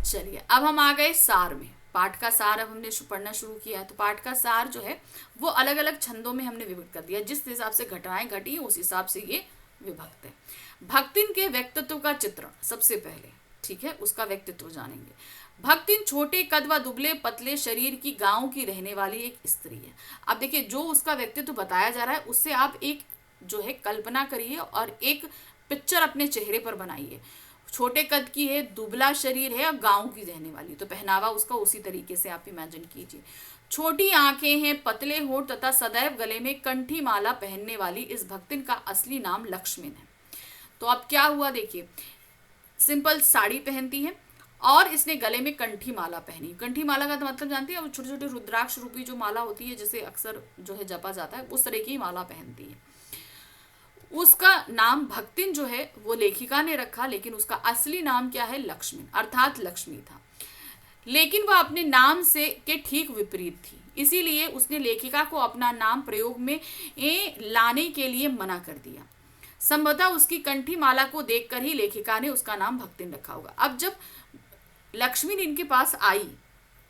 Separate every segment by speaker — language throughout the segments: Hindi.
Speaker 1: चलिए अब हम आ गए सार में। पाठ का सार अब हमने पढ़ना शुरू किया। तो पाठ का सार जो है वो अलग अलग छंदों में हमने विभक्त कर दिया, जिस हिसाब से घटनाएं घटी उस हिसाब से ये विभक्त है। भक्तिन के व्यक्तित्व का चित्रण सबसे पहले, ठीक है, उसका व्यक्तित्व जानेंगे। भक्तिन छोटे कद व दुबले पतले शरीर की, गांव की रहने वाली एक स्त्री है। अब देखिए जो उसका व्यक्तित्व बताया जा रहा है उससे आप एक जो है कल्पना करिए और एक पिक्चर अपने चेहरे पर बनाइए। छोटे कद की है, दुबला शरीर है और गांव की रहने वाली, तो पहनावा उसका उसी तरीके से आप इमेजिन कीजिए। छोटी आंखें हैं, पतले होंठ तथा सदैव गले में कंठी माला पहनने वाली इस भक्तिन का असली नाम लक्ष्मण है। तो अब क्या हुआ देखिए, सिंपल साड़ी पहनती है और इसने गले में कंठी माला पहनी। कंठी माला का तो मतलब जानती है, वो छोटे छोटे रुद्राक्ष रूपी जो माला होती है जिसे अक्सर जो है जपा जाता है, उस तरह की माला पहनती है। उसका नाम भक्तिन जो है वो लेखिका ने रखा, लेकिन उसका असली नाम क्या है, लक्ष्मी अर्थात लक्ष्मी था। लेकिन वह अपने नाम से के ठीक विपरीत थी, इसीलिए उसने लेखिका को अपना नाम प्रयोग में लाने के लिए मना कर दिया। संभवतः उसकी कंठी माला को देखकर ही लेखिका ने उसका नाम भक्तिन रखा होगा। अब जब लक्ष्मी इनके पास आई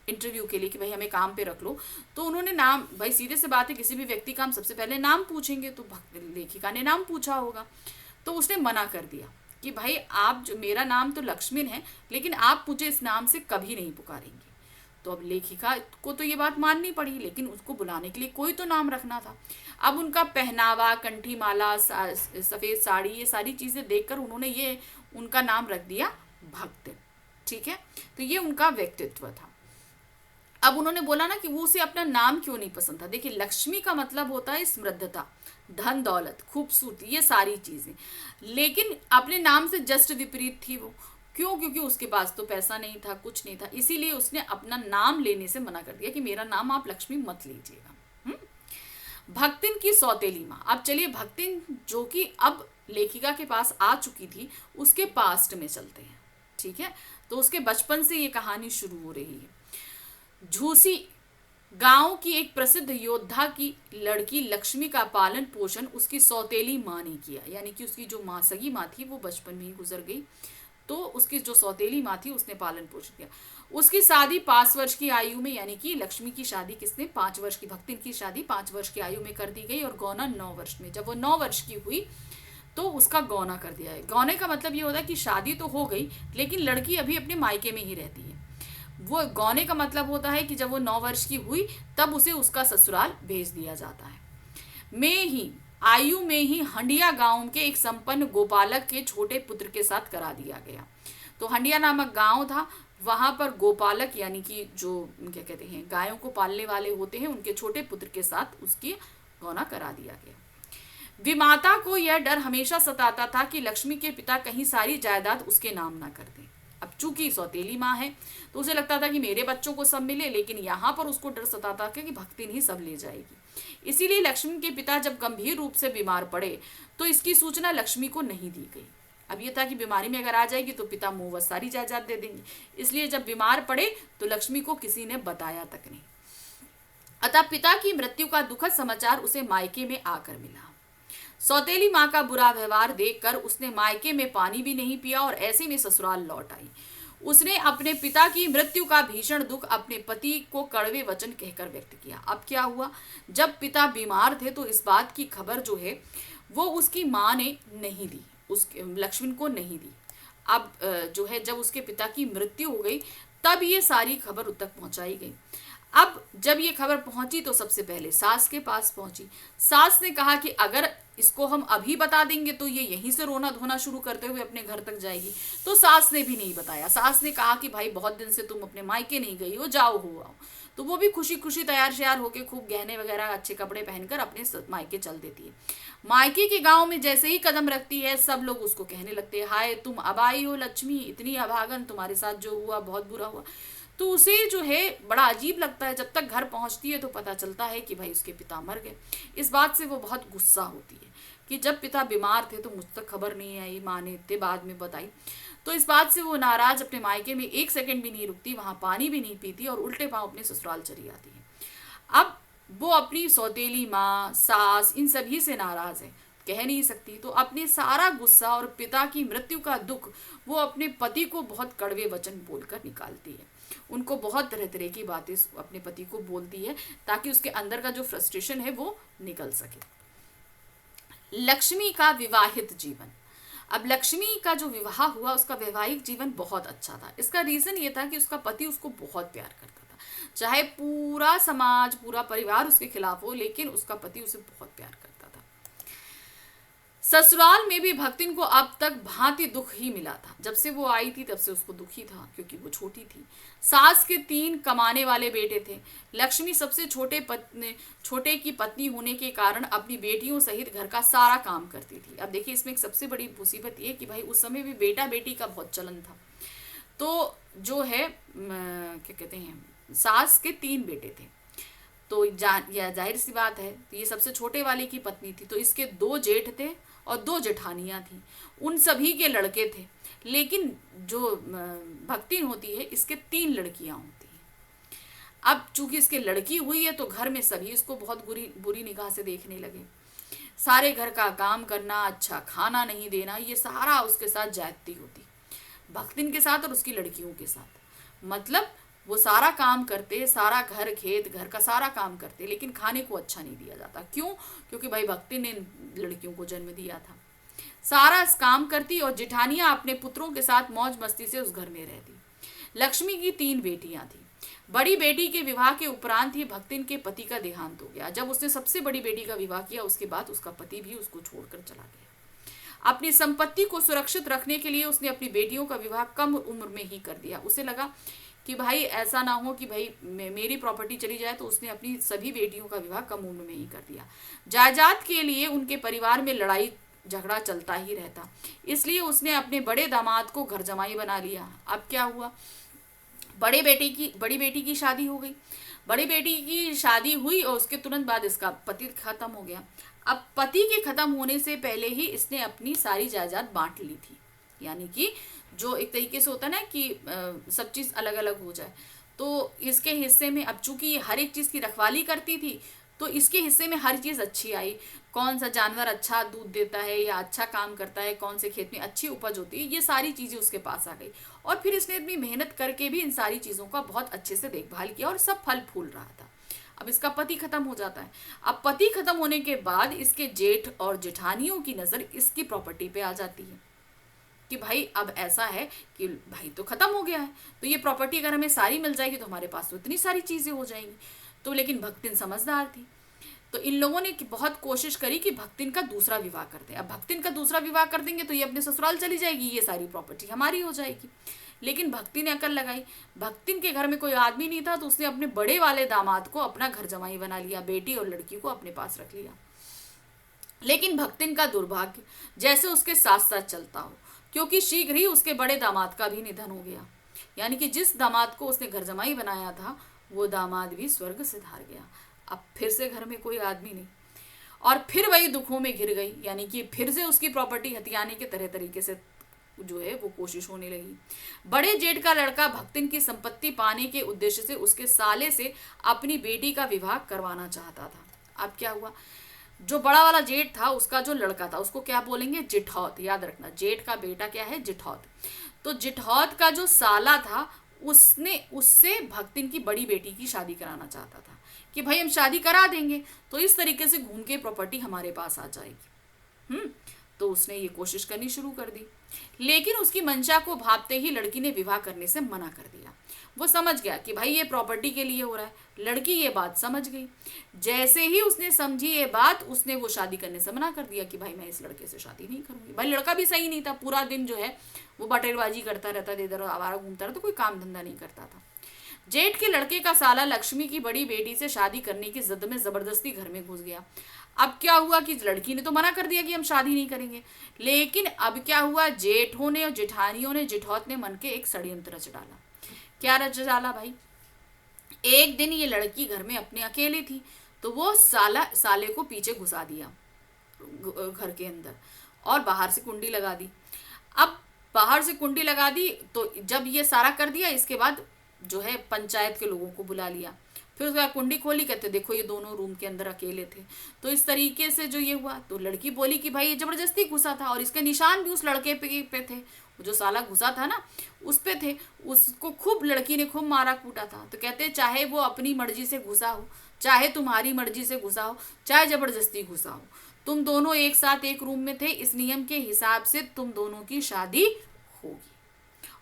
Speaker 1: इंटरव्यू के लिए कि भाई हमें काम पे रख लो, तो उन्होंने नाम, भाई सीधे से बात है किसी भी व्यक्ति का हम सबसे पहले नाम पूछेंगे, तो लेखिका ने नाम पूछा होगा, तो उसने मना कर दिया कि भाई आप जो, मेरा नाम तो लक्ष्मण है लेकिन आप मुझे इस नाम से कभी नहीं पुकारेंगे। तो अब लेखिका को तो ये बात माननी पड़ी, लेकिन उसको बुलाने के लिए कोई तो नाम रखना था। अब उनका पहनावा, कंठी माला, सफेद साड़ी, ये सारी चीजें देखकर उन्होंने ये उनका नाम रख दिया भक्त, ठीक है। तो ये उनका व्यक्तित्व था। अब उन्होंने बोला ना कि वो उसे अपना नाम क्यों नहीं पसंद था। देखिए लक्ष्मी का मतलब होता है समृद्धता, धन दौलत, खूबसूरती, ये सारी चीजें, लेकिन अपने नाम से जस्ट विपरीत थी वो। क्यों? क्योंकि उसके पास तो पैसा नहीं था, कुछ नहीं था, इसीलिए उसने अपना नाम लेने से मना कर दिया कि मेरा नाम आप लक्ष्मी मत लीजिएगा। भक्तिन की सौतेली माँ। अब चलिए भक्तिन जो कि अब लेखिका के पास आ चुकी थी उसके पास्ट में चलते हैं, ठीक है। तो उसके बचपन से ये कहानी शुरू हो रही है। झूसी गांव की एक प्रसिद्ध योद्धा की लड़की लक्ष्मी का पालन पोषण उसकी सौतेली माँ ने किया, यानी कि उसकी जो माँ, सगी माँ थी, वो बचपन में ही गुजर गई, तो उसकी जो सौतेली माँ थी उसने पालन पोषण किया। उसकी शादी 5 वर्ष की आयु में, यानी कि लक्ष्मी की शादी किसने, 5 वर्ष की, भक्तिन की शादी 5 वर्ष की आयु में कर दी गई और गौना 9 वर्ष में। जब वो 9 वर्ष की हुई तो उसका गौना कर दिया है। गौने का मतलब ये होता है कि शादी तो हो गई लेकिन लड़की अभी अपने मायके में ही रहती है। वो गौने का मतलब होता है कि जब वो 9 वर्ष की हुई तब उसे उसका ससुराल भेज दिया जाता है। आयु में ही हंडिया गांव के एक संपन्न गोपालक के छोटे पुत्र के साथ करा दिया गया। तो हंडिया नामक गांव था, वहां पर गोपालक यानी कि जो क्या कहते हैं गायों को पालने वाले होते हैं, उनके छोटे पुत्र के साथ उसकी गौना करा दिया गया। विमाता को यह डर हमेशा सताता था कि लक्ष्मी के पिता कहीं सारी जायदाद उसके नाम ना कर दें। अब चूंकि सौतेली माँ है तो उसे लगता था कि मेरे बच्चों को सब मिले, लेकिन यहाँ पर उसको डर सताता था कि भक्तिन ही सब ले जाएगी। इसीलिए लक्ष्मी के पिता जब गंभीर रूप से बीमार पड़े तो इसकी सूचना लक्ष्मी को नहीं दी गई। अब यह था कि बीमारी में अगर आ जाएगी तो पिता मुंह सारी जायदाद दे देंगे, इसलिए जब बीमार पड़े तो लक्ष्मी को किसी ने बताया तक नहीं। अतः पिता की मृत्यु का दुखद समाचार उसे मायके में आकर मिला। सौतेली माँ का बुरा व्यवहार देखकर उसने मायके में पानी भी नहीं पिया और ऐसे में ससुराल लौट आई। उसने अपने पिता की मृत्यु का भीषण दुख अपने पति को कड़वे वचन कहकर व्यक्त किया। अब क्या हुआ, जब पिता बीमार थे तो इस बात की खबर जो है वो उसकी माँ ने नहीं दी, उसके लक्ष्मण को नहीं दी। अब जो है जब उसके पिता की मृत्यु हो गई तब ये सारी खबर उन तक पहुंचाई गई। अब जब ये खबर पहुंची तो सबसे पहले सास के पास पहुंची। सास ने कहा कि अगर इसको हम अभी बता देंगे तो ये यहीं से रोना धोना शुरू करते हुए अपने घर तक जाएगी। तो सास ने भी नहीं बताया। सास ने कहा कि भाई बहुत दिन से तुम अपने मायके नहीं गई हो, जाओ हो आओ। तो वो भी खुशी खुशी तैयार श्यार होकर खूब गहने वगैरह अच्छे कपड़े पहनकर अपने मायके चल देती है। मायके के गांव में जैसे ही कदम रखती है सब लोग उसको कहने लगते हैं, हाय तुम अब आई हो लक्ष्मी, इतनी अभागन, तुम्हारे साथ जो हुआ बहुत बुरा हुआ। तो उसे जो है बड़ा अजीब लगता है। जब तक घर पहुंचती है तो पता चलता है कि भाई उसके पिता मर गए। इस बात से वो बहुत गुस्सा होती है कि जब पिता बीमार थे तो मुझ तक खबर नहीं आई, माँ ने इतने बाद में बताई। तो इस बात से वो नाराज अपने मायके में 1 सेकंड भी नहीं रुकती, वहां पानी भी नहीं पीती और उल्टे पांव अपने ससुराल चली आती है। अब वो अपनी सौतेली माँ, सास, इन सभी से नाराज है। कह नहीं सकती, तो अपने सारा गुस्सा और पिता की मृत्यु का दुख वो अपने पति को बहुत कड़वे वचन बोलकर निकालती है। उनको बहुत तरह तरह की बातें अपने पति को बोलती है ताकि उसके अंदर का जो फ्रस्ट्रेशन है वो निकल सके। लक्ष्मी का विवाहित जीवन। अब लक्ष्मी का जो विवाह हुआ उसका वैवाहिक जीवन बहुत अच्छा था। इसका रीजन ये था कि उसका पति उसको बहुत प्यार करता था, चाहे पूरा समाज पूरा परिवार उसके खिलाफ हो, लेकिन उसका पति उसे बहुत प्यार करता था। ससुराल में भी भक्तिन को अब तक भांति दुख ही मिला था। जब से वो आई थी तब से उसको दुख ही था, क्योंकि वो छोटी थी। सास के 3 कमाने वाले बेटे थे। लक्ष्मी सबसे छोटे की पत्नी होने के कारण अपनी बेटियों सहित घर का सारा काम करती थी। अब देखिए, इसमें एक सबसे बड़ी मुसीबत ये कि भाई उस समय भी बेटा बेटी का बहुत चलन था। तो जो है क्या कहते हैं, सास के 3 बेटे थे, तो यह जाहिर सी बात है, तो ये सबसे छोटे वाले की पत्नी थी, तो इसके 2 जेठ थे और 2 जेठानियां थी। उन सभी के लड़के थे, लेकिन जो भक्तिन होती है इसके 3 लड़कियां होती हैं। अब चूंकि इसके लड़की हुई है तो घर में सभी इसको बहुत बुरी निगाह से देखने लगे। सारे घर का काम करना, अच्छा खाना नहीं देना, ये सारा उसके साथ ज्यादती होती, भक्तिन के साथ और उसकी लड़कियों के साथ। मतलब वो सारा काम करते, सारा घर खेत घर का सारा काम करते, लेकिन खाने को अच्छा नहीं दिया जाता। क्यों? क्योंकि भाई भक्ति ने लड़कियों को जन्म दिया था। सारा काम करती और जेठानियां अपने पुत्रों के साथ मौज मस्ती से उस घर में रहती। लक्ष्मी की 3 बेटियां थी। बड़ी बेटी के विवाह के उपरांत ही भक्तिन के पति का देहांत हो गया। जब उसने सबसे बड़ी बेटी का विवाह किया उसके बाद उसका पति भी उसको छोड़कर चला गया। अपनी संपत्ति को सुरक्षित रखने के लिए उसने अपनी बेटियों का विवाह कम उम्र में ही कर दिया। उसे लगा कि भाई ऐसा ना हो कि भाई मेरी प्रॉपर्टी चली जाए, तो उसने अपनी सभी बेटियों का विवाह कम उम्र में ही कर दिया। जायदाद के लिए उनके परिवार में लड़ाई झगड़ा चलता ही रहता, इसलिए उसने अपने बड़े दामाद को घर जमाई बना लिया। अब क्या हुआ, बड़ी बेटी की शादी हो गई। बड़ी बेटी की शादी हुई और उसके तुरंत बाद इसका पति खत्म हो गया। अब पति के खत्म होने से पहले ही इसने अपनी सारी जायदाद बांट ली थी, यानी कि जो एक तरीके से होता है ना कि सब चीज़ अलग अलग हो जाए, तो इसके हिस्से में, अब चूंकि ये हर एक चीज़ की रखवाली करती थी, तो इसके हिस्से में हर चीज़ अच्छी आई। कौन सा जानवर अच्छा दूध देता है या अच्छा काम करता है, कौन से खेत में अच्छी उपज होती है, ये सारी चीज़ें उसके पास आ गई। और फिर इसने इतनी मेहनत करके भी इन सारी चीज़ों का बहुत अच्छे से देखभाल किया और सब फल फूल रहा था। अब इसका पति खत्म हो जाता है। अब पति खत्म होने के बाद इसके जेठ और जेठानियों की नज़र इसकी प्रॉपर्टी पे आ जाती है कि भाई अब ऐसा है कि भाई तो खत्म हो गया है, तो ये प्रॉपर्टी अगर हमें सारी मिल जाएगी तो हमारे पास तो इतनी सारी चीज़ें हो जाएंगी। तो लेकिन भक्तिन समझदार थी, तो इन लोगों ने बहुत कोशिश करी कि भक्तिन का दूसरा विवाह कर दें। अब भक्तिन का दूसरा विवाह कर देंगे तो ये अपने ससुराल चली जाएगी, ये सारी प्रॉपर्टी हमारी हो जाएगी। लेकिन भक्ति ने अकल लगाई। भक्तिन के घर में कोई आदमी नहीं था, तो उसने अपने बड़े वाले दामाद को अपना घर जमाई बना लिया, बेटी और लड़की को अपने पास रख लिया। लेकिन भक्तिन का दुर्भाग्य जैसे उसके साथ साथ चलता हो, क्योंकि शीघ्र ही उसके बड़े दामाद का भी निधन हो गया। यानी कि जिस दामाद को उसने घर जमाई बनाया था वो दामाद भी स्वर्ग से धार गया। अब फिर से घर में कोई आदमी नहीं, और फिर वही दुखों में घिर गई। यानी कि फिर से उसकी प्रॉपर्टी हथियाने के तरह तरीके से जो है वो कोशिश होने लगी। बड़े जेठ का लड़का भक्तिन की संपत्ति पाने के उद्देश्य से उसके साले से अपनी बेटी का विवाह करवाना चाहता था। अब क्या हुआ, जो बड़ा वाला जेठ था उसका जो लड़का था उसको क्या बोलेंगे, जिठौत। याद रखना, जेठ का बेटा क्या है, जिठौत। तो जिठौत का जो साला था उसने उससे भक्तिन की बड़ी बेटी की शादी कराना चाहता था कि भाई हम शादी करा देंगे तो इस तरीके से घूम के प्रॉपर्टी हमारे पास आ जाएगी। तो उसने ये कोशिश करनी शुरू कर दी, लेकिन उसकी मंशा को भांपते ही लड़की ने विवाह करने से मना कर दिया। वो समझ गया कि भाई ये प्रॉपर्टी के लिए हो रहा है। लड़की ये बात समझ गई। जैसे ही उसने समझी ये बात, उसने वो शादी करने से मना कर दिया कि भाई मैं इस लड़के से शादी नहीं करूंगी। भाई लड़का भी सही नहीं था, पूरा दिन जो है वो बटेरबाजी करता रहता था, इधर आवारा घूमता रहता, कोई काम धंधा नहीं करता था। जेठ के लड़के का साला लक्ष्मी की बड़ी बेटी से शादी करने की जिद में जबरदस्ती घर में घुस गया। अब क्या हुआ कि लड़की ने तो मना कर दिया कि हम शादी नहीं करेंगे, लेकिन अब क्या हुआ, जेठों ने और जेठानियों ने, जेठौत ने मन के एक षड्यंत्र रच डाला। क्या रच डाला भाई, एक दिन ये लड़की घर में अपने अकेली थी, तो वो साले को पीछे घुसा दिया घर के अंदर और बाहर से कुंडी लगा दी। अब बाहर से कुंडी लगा दी तो जब ये सारा कर दिया, इसके बाद जो है पंचायत के लोगों को बुला लिया। फिर उसके बाद कुंडी खोली, कहते देखो ये दोनों रूम के अंदर अकेले थे। तो इस तरीके से जो ये हुआ, तो लड़की बोली कि भाई ये जबरदस्ती घुसा था और इसके निशान भी उस लड़के पे थे, जो साला घुसा था ना उस पे थे, उसको खूब लड़की ने खूब मारा कूटा था। तो कहते चाहे वो अपनी मर्जी से घुसा हो, चाहे तुम्हारी मर्जी से घुसा हो, चाहे जबरदस्ती घुसा हो, तुम दोनों एक साथ एक रूम में थे, इस नियम के हिसाब से तुम दोनों की शादी होगी।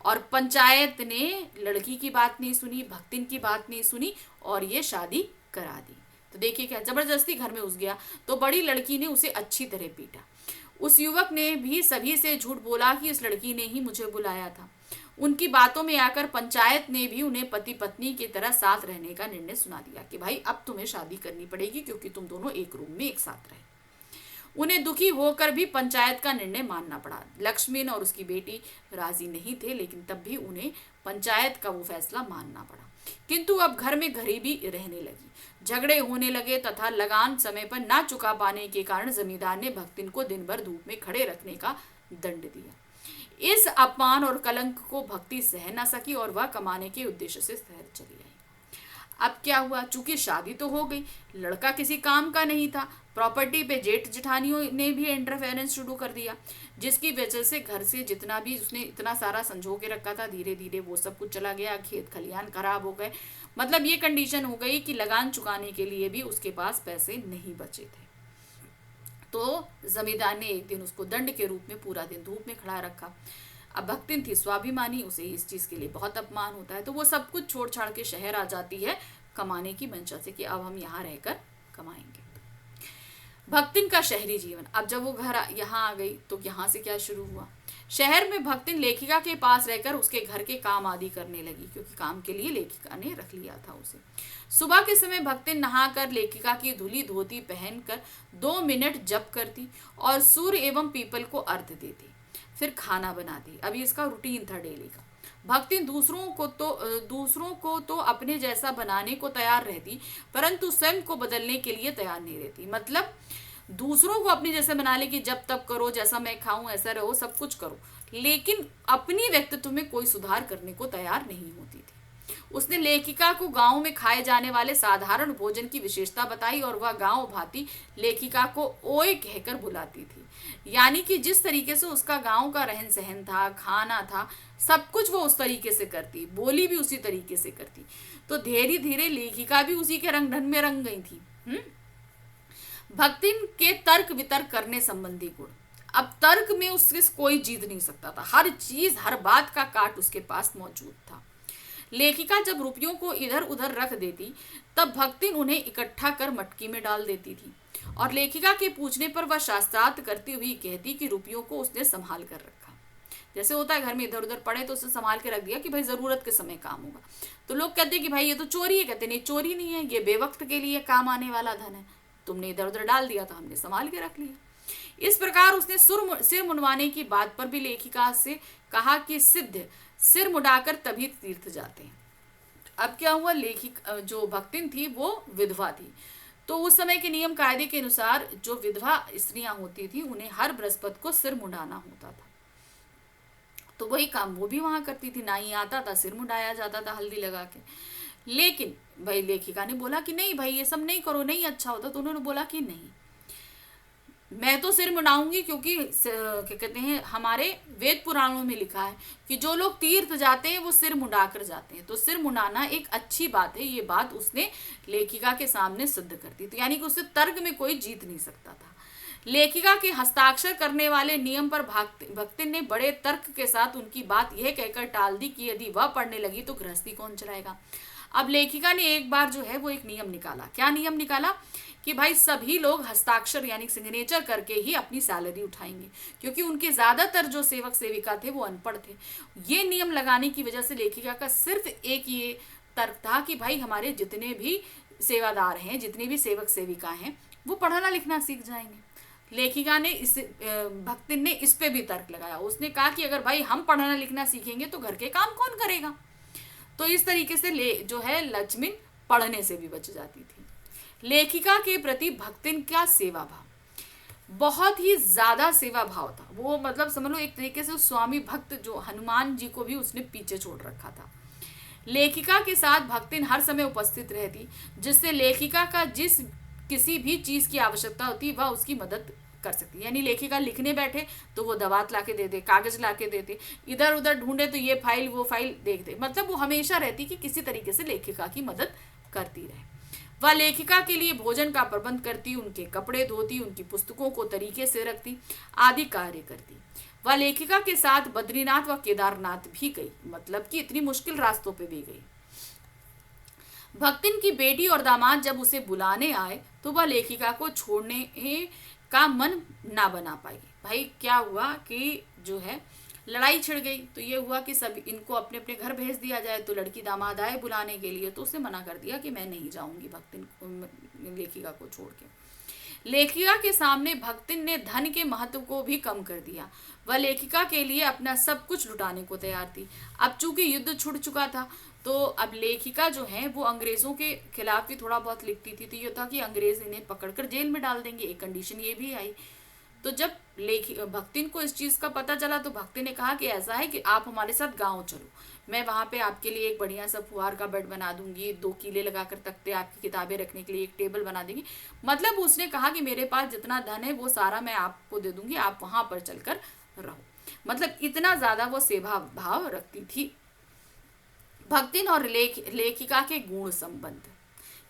Speaker 1: और पंचायत ने लड़की की बात नहीं सुनी, भक्तिन की बात नहीं सुनी और ये शादी करा दी। तो देखिए क्या जबरदस्ती घर में घुस गया। तो बड़ी लड़की ने उसे अच्छी तरह पीटा। उस युवक ने भी सभी से झूठ बोला कि इस लड़की ने ही मुझे बुलाया था। उनकी बातों में आकर पंचायत ने भी उन्हें पति पत्नी की तरह साथ रहने का निर्णय सुना दिया कि भाई अब तुम्हें शादी करनी पड़ेगी क्योंकि तुम दोनों एक रूम में एक साथ रहे। उन्हें दुखी होकर भी पंचायत का निर्णय मानना पड़ा। लक्ष्मण और उसकी बेटी राजी नहीं थे, लेकिन तब भी उन्हें पंचायत का वो फैसला मानना पड़ा। किंतु अब घर में गरीबी रहने लगी, झगड़े होने लगे तथा लगान समय पर ना चुका पाने के कारण जमींदार ने भक्तिन को दिन भर धूप में खड़े रखने का दंड दिया। इस अपमान और कलंक को भक्ति सह न सकी और वह कमाने के उद्देश्य से शहर चली आई। अब क्या हुआ, चूंकि शादी तो हो गई, लड़का किसी काम का नहीं था, प्रॉपर्टी पे जेठ जेठानियों ने भी इंटरफेरेंस शुरू कर दिया, जिसकी वजह से घर से जितना भी उसने इतना सारा संजो के रखा था धीरे धीरे वो सब कुछ चला गया, खेत खलियान खराब हो गए। मतलब ये कंडीशन हो गई कि लगान चुकाने के लिए भी उसके पास पैसे नहीं बचे थे। तो जमींदार ने एक दिन उसको दंड के रूप में पूरा दिन धूप में खड़ा रखा। अब भक्तिन थी स्वाभिमानी, उसे इस चीज के लिए बहुत अपमान होता है, तो वो सब कुछ छोड़ छाड़ के शहर आ जाती है कमाने की मंशा से कि अब हम यहाँ रहकर कमाएंगे। भक्तिन का शहरी जीवन। अब जब वो घर यहाँ आ गई तो यहाँ से क्या शुरू हुआ, शहर में भक्तिन लेखिका के पास रहकर उसके घर के काम आदि करने लगी, क्योंकि काम के लिए लेखिका ने रख लिया था उसे। सुबह के समय भक्तिन नहाकर लेखिका की धुली धोती पहनकर 2 मिनट जप करती और सूर्य एवं पीपल को अर्घ्य देती, फिर खाना बनाती। अभी इसका रूटीन था डेली का। भक्ति दूसरों को तो अपने जैसा बनाने को तैयार रहती, परंतु स्वयं को बदलने के लिए तैयार नहीं रहती। मतलब दूसरों को अपने जैसे बना ले कि जब तब करो, जैसा मैं खाऊं ऐसा रहो, सब कुछ करो, लेकिन अपनी व्यक्तित्व में कोई सुधार करने को तैयार नहीं होती थी। उसने लेखिका को गांव में खाए जाने वाले साधारण भोजन की विशेषता बताई और वह गांव भांति लेखिका को ओए कहकर बुलाती थी। यानी कि जिस तरीके से उसका गांव का रहन सहन था, खाना था, सब कुछ वो उस तरीके से करती, बोली भी उसी तरीके से करती। तो धीरे धीरे लेखिका भी उसी के रंग ढंग में रंग गई थी। भक्तिन के तर्क वितर्क करने संबंधी गुण। अब तर्क में उससे कोई जीत नहीं सकता था, हर चीज हर बात का काट उसके पास मौजूद था। लेखिका जब रुपयों को इधर उधर रख देती तब भक्तिन उन्हें इकट्ठा कर मटकी में डाल देती थी और लेखिका के पूछने पर वह शास्त्रार्थ करती हुई कहती कि रुपयों को उसने संभाल कर रखा। जैसे होता है घर में इधर उधर पड़े तो उसे संभाल के रख दिया कि भाई जरूरत के समय काम होगा। तो लोग कहते हैं कि भाई ये तो चोरी है, कहते नहीं चोरी नहीं है, ये बेवक्त के लिए काम आने वाला धन है, तुमने इधर उधर डाल दिया तो हमने संभाल के रख लिया। इस प्रकार उसने सिर मुंडवाने की बात पर भी लेखिका से कहा कि सिद्ध सिर मुड़ाकर तभी तीर्थ जाते हैं। अब क्या हुआ, लेखिक जो भक्तिन थी वो विधवा थी, तो उस समय के नियम कायदे के अनुसार जो विधवा स्त्रियां होती थी उन्हें हर बृहस्पति को सिर मुंडाना होता था। तो वही काम वो भी वहां करती थी, नाई आता था, सिर मुंडाया जाता था हल्दी लगा के। लेकिन भाई लेखिका ने बोला कि नहीं भाई ये सब नहीं करो, नहीं अच्छा होता। तो उन्होंने बोला कि नहीं, मैं तो सिर मुंडाऊंगी, क्योंकि क्या कहते हैं हमारे वेद पुराणों में लिखा है कि जो लोग तीर्थ जाते हैं वो सिर मुंडा कर जाते हैं, तो सिर मुंडाना एक अच्छी बात है। ये बात उसने लेखिका के सामने सिद्ध कर दी। तो यानी कि उससे तर्क में कोई जीत नहीं सकता था। लेखिका के हस्ताक्षर करने वाले नियम पर भक्तिन ने बड़े तर्क के साथ उनकी बात यह कहकर टाल दी कि यदि वह पढ़ने लगी तो गृहस्थी कौन चलाएगा। अब लेखिका ने एक बार जो है वो एक नियम निकाला। क्या नियम निकाला कि भाई सभी लोग हस्ताक्षर यानी सिग्नेचर करके ही अपनी सैलरी उठाएंगे, क्योंकि उनके ज्यादातर जो सेवक सेविका थे वो अनपढ़ थे। ये नियम लगाने की वजह से लेखिका का सिर्फ एक ये तर्क था कि भाई हमारे जितने भी सेवादार हैं, जितने भी सेवक सेविका हैं, वो पढ़ना लिखना सीख जाएंगे। लेखिका ने भक्तिन ने इस पे भी तर्क लगाया। उसने कहा कि अगर भाई हम पढ़ना लिखना सीखेंगे तो घर के काम कौन करेगा। तो इस तरीके से जो है लक्ष्मण पढ़ने से भी बच जाती थी। लेखिका के प्रति भक्तिन का सेवा भाव, बहुत ही ज्यादा सेवा भाव था। वो मतलब समझ लो एक तरीके से स्वामी भक्त जो हनुमान जी को भी उसने पीछे छोड़ रखा था। लेखिका के साथ भक्तिन हर समय उपस्थित रहती, जिससे लेखिका का जिस किसी भी चीज की आवश्यकता होती वह उसकी मदद कर सकती। यानी लेखिका लिखने बैठे तो वो दवात लाके दे दे, कागज लाके देते, इधर उधर ढूंढे तो ये फाइल वो फाइल देख दे। मतलब वो हमेशा रहती कि किसी तरीके से लेखिका की मदद करती रहे। वह लेखिका के लिए भोजन का प्रबंध करती, उनके कपड़े धोती, उनकी पुस्तकों को तरीके से रखती, आदि कार्य करती। वह लेखिका के साथ बद्रीनाथ व केदारनाथ भी गई, मतलब कि इतनी मुश्किल रास्तों पे भी गई। भक्तिन की बेटी और दामाद जब उसे बुलाने आए तो वह लेखिका को छोड़ने का मन ना बना पाई। भाई क्या हुआ कि जो है लड़ाई छिड़ गई, तो ये हुआ कि सब इनको अपने अपने घर भेज दिया जाए। तो लड़की दामाद आए बुलाने के लिए, तो उसने मना कर दिया कि मैं नहीं जाऊंगी भक्तिन लेखिका को छोड़ के। लेखिका के सामने भक्तिन ने धन के महत्व को भी कम कर दिया। वह लेखिका के लिए अपना सब कुछ लुटाने को तैयार थी। अब चूंकि युद्ध छुड़ चुका था, तो अब लेखिका जो है वो अंग्रेजों के खिलाफ भी थोड़ा बहुत लिखती थी, तो ये था कि अंग्रेज इन्हें पकड़कर जेल में डाल देंगे। एक कंडीशन ये भी आई। तो जब भक्तिन को इस चीज का पता चला, तो भक्ति ने कहा कि ऐसा है कि आप हमारे साथ गांव चलो, मैं वहां पे आपके लिए एक बढ़िया सा फुहार का बेड बना दूंगी, 2 कीले लगाकर तख्ते, आपकी किताबें रखने के लिए एक टेबल बना देंगी। मतलब उसने कहा कि मेरे पास जितना धन है वो सारा मैं आपको दे दूंगी, आप वहां पर चलकर रहो। मतलब इतना ज्यादा वो सेवा भाव रखती थी। भक्तिन और लेखिका के गुण संबंध,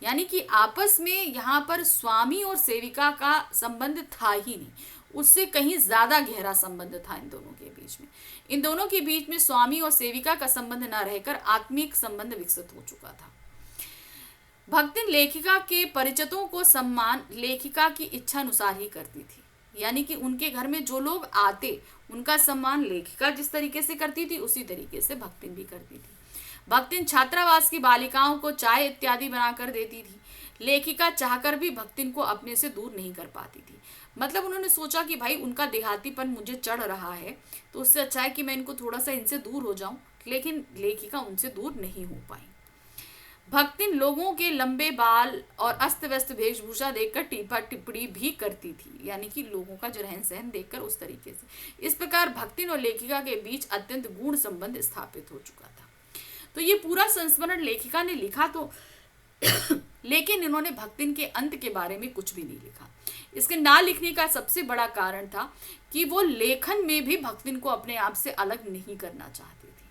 Speaker 1: यानी कि आपस में यहाँ पर स्वामी और सेविका का संबंध था ही नहीं, उससे कहीं ज्यादा गहरा संबंध था इन दोनों के बीच में। इन दोनों के बीच में स्वामी और सेविका का संबंध न रहकर आत्मिक संबंध विकसित हो चुका था। भक्तिन लेखिका के परिचितों को सम्मान लेखिका की इच्छा अनुसार ही करती थी। यानी कि उनके घर में जो लोग आते उनका सम्मान लेखिका जिस तरीके से करती थी उसी तरीके से भक्तिन भी करती थी। भक्तिन छात्रावास की बालिकाओं को चाय इत्यादि बनाकर देती थी। लेखिका चाहकर भी भक्तिन को अपने से दूर नहीं कर पाती थी। मतलब उन्होंने सोचा कि भाई उनका देहातीपन मुझे चढ़ रहा है, तो उससे अच्छा है कि मैं इनको थोड़ा सा इनसे दूर हो जाऊं, लेकिन लेखिका उनसे दूर नहीं हो पाई। भक्तिन लोगों के लंबे बाल और अस्त व्यस्त वेशभूषा देखकर टीपा टिप्पणी भी करती थी, यानी कि लोगों का जो रहन सहन देखकर उस तरीके से। इस प्रकार भक्तिन और लेखिका के बीच अत्यंत गूढ़ संबंध स्थापित हो चुका था। तो ये पूरा संस्मरण लेखिका ने लिखा तो लेकिन इन्होंने भक्तिन के अंत के बारे में कुछ भी नहीं लिखा। इसके ना लिखने का सबसे बड़ा कारण था कि वो लेखन में भी भक्तिन को अपने आप से अलग नहीं करना चाहती थी।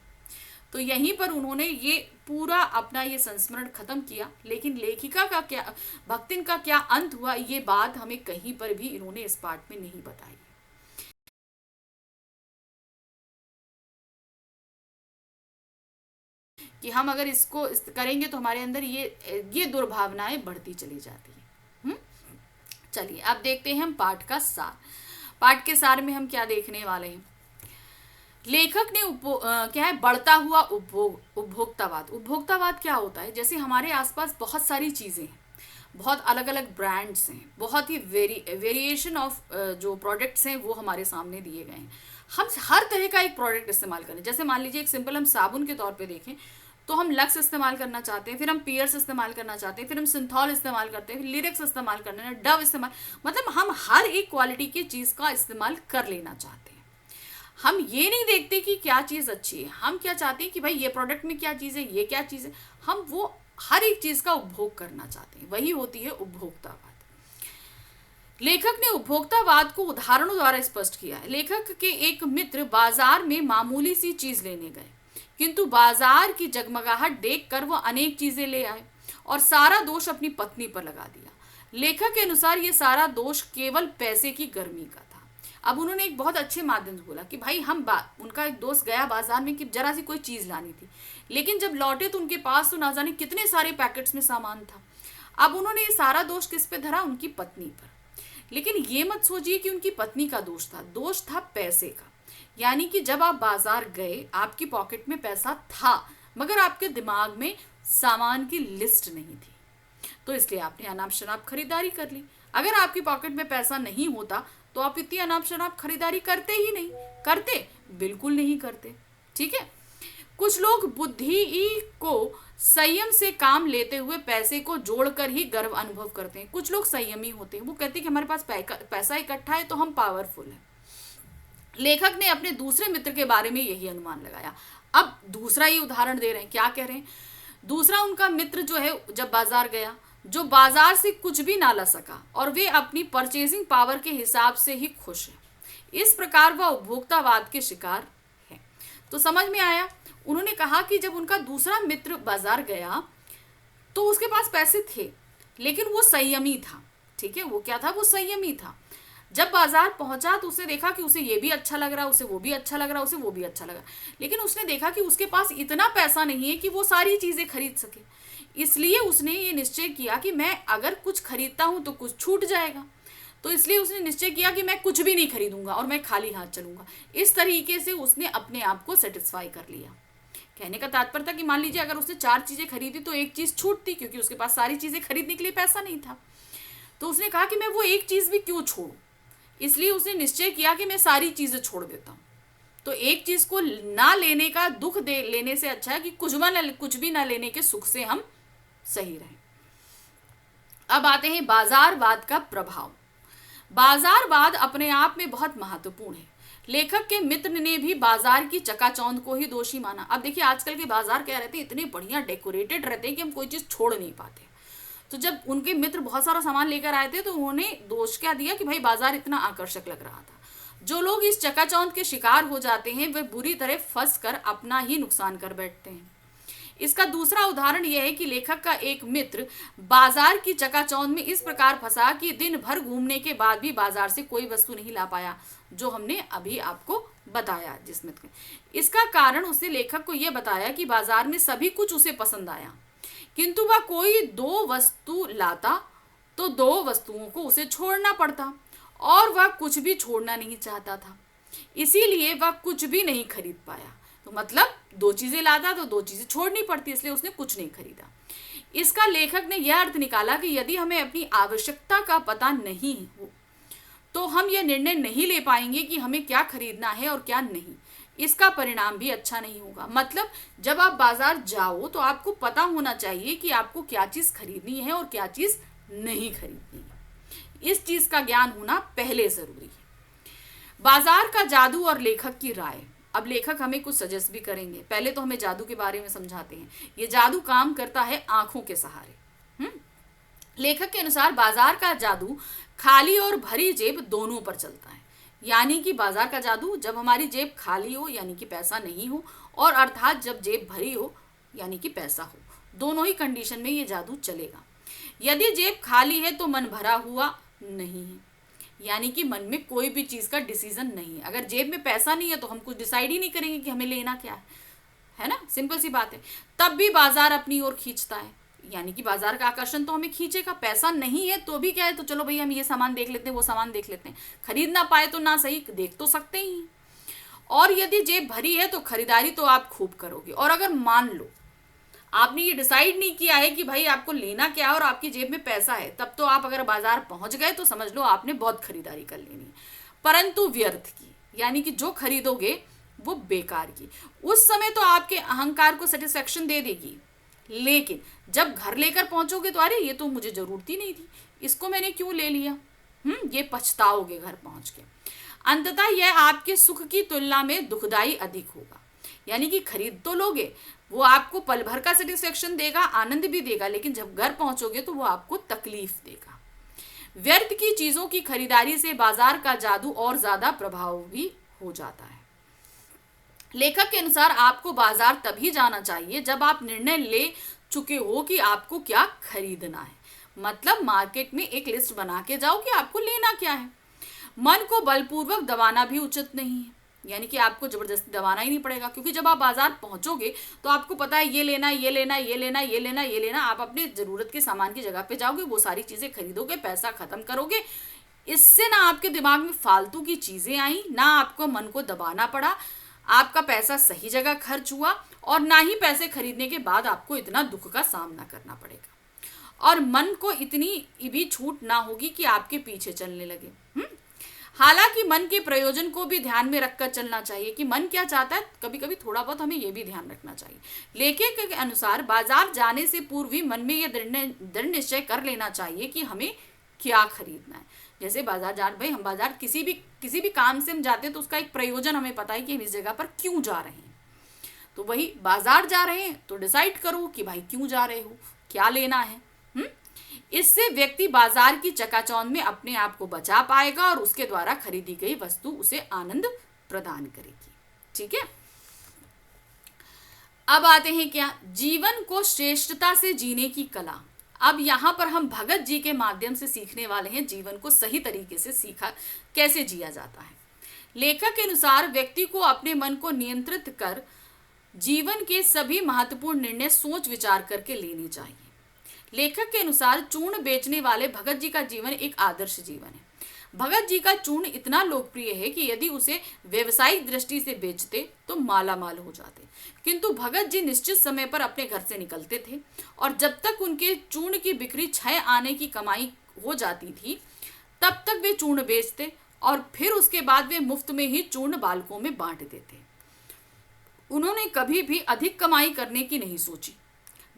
Speaker 1: तो यहीं पर उन्होंने ये पूरा अपना ये संस्मरण खत्म किया। लेकिन लेखिका का क्या, भक्तिन का क्या अंत हुआ, ये बात हमें कहीं पर भी इन्होंने इस पाठ में नहीं बताई। कि हम अगर इसको करेंगे तो हमारे अंदर ये दुर्भावनाएं बढ़ती चली जाती है। चलिए अब देखते हैं हम पाठ का सार। पाठ के सार में हम क्या देखने वाले हैं। लेखक ने क्या है, बढ़ता हुआ उपभोक्तावाद। उपभोक्तावाद क्या होता है, जैसे हमारे आसपास बहुत सारी चीजें हैं, बहुत अलग अलग ब्रांड्स हैं, बहुत ही वेरिएशन ऑफ जो प्रोडक्ट्स हैं वो हमारे सामने दिए गए हैं। हम हर तरह का एक प्रोडक्ट इस्तेमाल करें। जैसे मान लीजिए एक सिंपल हम साबुन के तौर पे देखें तो हम लक्स इस्तेमाल करना चाहते हैं, फिर हम पियर्स इस्तेमाल करना चाहते हैं, फिर हम सिंथॉल इस्तेमाल करते हैं, फिर लिरिक्स इस्तेमाल करना है, डव इस्तेमाल, मतलब हम हर एक क्वालिटी की चीज़ का इस्तेमाल कर लेना चाहते हैं। हम ये नहीं देखते कि क्या चीज़ अच्छी है, हम क्या चाहते हैं कि भाई ये प्रोडक्ट में क्या चीज़ है, ये क्या चीज़ है, हम वो हर एक चीज़ का उपभोग करना चाहते हैं। वही होती है उपभोक्तावाद। लेखक ने उपभोक्तावाद को उदाहरणों द्वारा स्पष्ट किया है। लेखक के एक मित्र बाजार में मामूली सी चीज लेने गए, किंतु बाजार की जगमगाहट देखकर वह अनेक चीजें ले आए और सारा दोष अपनी पत्नी पर लगा दिया। लेखक के अनुसार यह सारा दोष केवल पैसे की गर्मी का था। अब उन्होंने एक बहुत अच्छे माध्यम से बोला कि भाई उनका एक दोस्त गया बाजार में कि जरा सी कोई चीज लानी थी, लेकिन जब लौटे तो उनके पास तो ना जाने कितने सारे पैकेट्स में सामान था। अब उन्होंने ये सारा दोष किस पे धरा, उनकी पत्नी पर। लेकिन ये मत सोचिए कि उनकी पत्नी का दोष था, दोष था पैसे का। यानी कि जब आप बाजार गए आपकी पॉकेट में पैसा था मगर आपके दिमाग में सामान की लिस्ट नहीं थी, तो इसलिए आपने अनाप शनाप खरीदारी कर ली। अगर आपकी पॉकेट में पैसा नहीं होता तो आप इतनी अनाप शनाप खरीदारी करते ही नहीं। करते? बिल्कुल नहीं करते। ठीक है। कुछ लोग बुद्धि को संयम से काम लेते हुए पैसे को जोड़कर ही गर्व अनुभव करते हैं। कुछ लोग संयमी होते हैं, वो कहते हैं कि हमारे पास पैसा इकट्ठा है तो हम पावरफुल हैं। लेखक ने अपने दूसरे मित्र के बारे में यही अनुमान लगाया। अब दूसरा ही उदाहरण दे रहे हैं, क्या कह रहे हैं, दूसरा उनका मित्र जो है जब बाजार गया, जो बाजार से कुछ भी ना ला सका और वे अपनी परचेजिंग पावर के हिसाब से ही खुश है। इस प्रकार वह उपभोक्तावाद के शिकार है। तो समझ में आया, उन्होंने कहा कि जब उनका दूसरा मित्र बाजार गया तो उसके पास पैसे थे, लेकिन वो संयमी था। ठीक है, वो क्या था, वो संयमी था। जब बाजार पहुंचा तो उसने देखा कि उसे ये भी अच्छा लग रहा, उसे वो भी अच्छा लग रहा, उसे वो भी अच्छा लगा, लेकिन उसने देखा कि उसके पास इतना पैसा नहीं है कि वो सारी चीजें खरीद सके। इसलिए उसने ये निश्चय किया कि मैं अगर कुछ खरीदता हूं तो कुछ छूट जाएगा। तो इसलिए उसने निश्चय किया कि मैं कुछ भी नहीं खरीदूंगा और मैं खाली हाथ चलूंगा। इस तरीके से उसने अपने आप को सेटिस्फाई कर लिया। कहने का तात्पर्य था कि मान लीजिए अगर उसने 4 चीजें खरीदी तो एक चीज छूटती, क्योंकि उसके पास सारी चीजें खरीदने के लिए पैसा नहीं था। तो उसने कहा कि मैं वो एक चीज भी क्यों छोड़ूं, इसलिए उसने निश्चय किया कि मैं सारी चीजें छोड़ देता हूं। तो एक चीज को ना लेने का दुख दे लेने से अच्छा है कि कुछ भी ना लेने के सुख से हम सही रहें। अब आते हैं बाजारवाद का प्रभाव। बाजारवाद अपने आप में बहुत महत्वपूर्ण है। लेखक के मित्र ने भी बाजार की चकाचौंध को ही दोषी माना। अब देखिए आजकल के बाजार क्या रहते हैं, इतने बढ़िया डेकोरेटेड रहते हैं कि हम कोई चीज छोड़ नहीं पाते। तो जब उनके मित्र बहुत सारा सामान लेकर आए थे तो उन्होंने दोष क्या दिया कि भाई बाजार इतना आकर्षक लग रहा था। जो लोग इस चकाचौंध के शिकार हो जाते हैं वे बुरी तरह फंस कर अपना ही नुकसान कर बैठते हैं। इसका दूसरा उदाहरण यह है कि लेखक का एक मित्र बाजार की चकाचौंध में इस प्रकार फंसा कि दिन भर घूमने के बाद भी बाजार से कोई वस्तु नहीं ला पाया, जो हमने अभी आपको बताया जिस मित्र। इसका कारण उसने लेखक को यह बताया कि बाजार में सभी कुछ उसे पसंद आया, किंतु वह कोई 2 वस्तु लाता तो 2 वस्तुओं को उसे छोड़ना पड़ता और वह कुछ भी छोड़ना नहीं चाहता था, इसीलिए वह कुछ भी नहीं खरीद पाया। तो मतलब 2 चीजें लाता तो 2 चीजें छोड़नी पड़ती, इसलिए उसने कुछ नहीं खरीदा। इसका लेखक ने यह अर्थ निकाला कि यदि हमें अपनी आवश्यकता का पता नहीं हो तो हम यह निर्णय नहीं ले पाएंगे कि हमें क्या खरीदना है और क्या नहीं। इसका परिणाम भी अच्छा नहीं होगा। मतलब जब आप बाजार जाओ तो आपको पता होना चाहिए कि आपको क्या चीज खरीदनी है और क्या चीज नहीं खरीदनी है। इस चीज का ज्ञान होना पहले जरूरी है। बाजार का जादू और लेखक की राय। अब लेखक हमें कुछ सजेस्ट भी करेंगे। पहले तो हमें जादू के बारे में समझाते हैं। ये जादू काम करता है आंखों के सहारे। लेखक के अनुसार बाजार का जादू खाली और भरी जेब दोनों पर चलता है। यानी कि बाजार का जादू जब हमारी जेब खाली हो यानी कि पैसा नहीं हो, और अर्थात जब जेब भरी हो यानी कि पैसा हो, दोनों ही कंडीशन में ये जादू चलेगा। यदि जेब खाली है तो मन भरा हुआ नहीं है, यानी कि मन में कोई भी चीज का डिसीजन नहीं है। अगर जेब में पैसा नहीं है तो हम कुछ डिसाइड ही नहीं करेंगे कि हमें लेना क्या है ना, सिंपल सी बात है। तब भी बाजार अपनी ओर खींचता है, यानी कि बाजार का आकर्षण तो हमें खींचेगा। पैसा नहीं है तो भी क्या है, तो चलो भाई हम ये सामान देख लेते हैं, वो सामान देख लेते हैं। खरीद ना पाए तो ना सही देख तो सकते ही। और यदि जेब भरी है तो खरीदारी तो आप खूब करोगे। और अगर मान लो आपने ये डिसाइड नहीं किया है कि भाई आपको लेना क्या है और आपकी जेब में पैसा है, तब तो आप अगर बाजार पहुंच गए तो समझ लो आपने बहुत खरीदारी कर लेनी, परंतु व्यर्थ की, यानी कि जो खरीदोगे वो बेकार की। उस समय तो आपके अहंकार को सेटिस्फेक्शन दे देगी, लेकिन जब घर लेकर पहुंचोगे तो अरे ये तो मुझे जरूरत ही नहीं थी, इसको मैंने क्यों ले लिया, ये पछताओगे घर पहुंच के। अंततः यह आपके सुख की तुलना में दुखदाई अधिक होगा। यानी कि खरीद तो लोगे, वो आपको पल भर का सेटिस्फेक्शन देगा, आनंद भी देगा, लेकिन जब घर पहुंचोगे तो वो आपको तकलीफ देगा। व्यर्थ की चीजों की खरीदारी से बाजार का जादू और ज्यादा प्रभावी हो जाता है। लेखक के अनुसार आपको बाजार तभी जाना चाहिए जब आप निर्णय ले चुके हो कि आपको क्या खरीदना है। मतलब मार्केट में एक लिस्ट बना के जाओ कि आपको लेना क्या है। मन को बलपूर्वक दबाना भी उचित नहीं है, यानी कि आपको जबरदस्ती दबाना ही नहीं पड़ेगा, क्योंकि जब आप बाजार पहुंचोगे तो आपको पता है ये लेना, ये लेना, ये लेना, ये लेना, ये लेना। आप अपने जरूरत के सामान की जगह पे जाओगे, वो सारी चीजें खरीदोगे, पैसा खत्म करोगे। इससे ना आपके दिमाग में फालतू की चीजें आई, ना आपको मन को दबाना पड़ा, आपका पैसा सही जगह खर्च हुआ, और ना ही पैसे खरीदने के बाद आपको इतना दुख का सामना करना पड़ेगा, और मन को इतनी भी छूट ना होगी कि आपके पीछे चलने लगे। हालांकि मन के प्रयोजन को भी ध्यान में रखकर चलना चाहिए कि मन क्या चाहता है। कभी कभी थोड़ा बहुत हमें यह भी ध्यान रखना चाहिए। लेखक के अनुसार बाजार जाने से पूर्व ही मन में यह दृढ़ निश्चय कर लेना चाहिए कि हमें क्या खरीदना है। जैसे बाजार जा भाई, हम बाजार किसी भी काम से हम जाते हैं तो उसका एक प्रयोजन हमें पता है कि हम इस जगह पर क्यों जा रहे हैं। तो वही बाजार जा रहे हैं तो डिसाइड करो कि भाई क्यों जा रहे हो, क्या लेना है। इससे व्यक्ति बाजार की चकाचौंध में अपने आप को बचा पाएगा और उसके द्वारा खरीदी गई वस्तु उसे आनंद प्रदान करेगी। ठीक है, अब आते हैं क्या, जीवन को श्रेष्ठता से जीने की कला। अब यहां पर हम भगत जी के माध्यम से सीखने वाले हैं जीवन को सही तरीके से सीखा कैसे जिया जाता है। लेखक के अनुसार व्यक्ति को अपने मन को नियंत्रित कर जीवन के सभी महत्वपूर्ण निर्णय सोच विचार करके लेने चाहिए। लेखक के अनुसार चूर्ण बेचने वाले भगत जी का जीवन एक आदर्श जीवन है। भगत जी का चूर्ण इतना लोकप्रिय है कि यदि उसे व्यवसायिक दृष्टि से बेचते तो माला माल हो जाते, किंतु भगत जी निश्चित समय पर अपने घर से निकलते थे और जब तक उनके चूर्ण की बिक्री 6 आने की कमाई हो जाती थी तब तक वे चूर्ण बेचते और फिर उसके बाद वे मुफ्त में ही चूर्ण बालकों में बांट देते। उन्होंने कभी भी अधिक कमाई करने की नहीं सोची।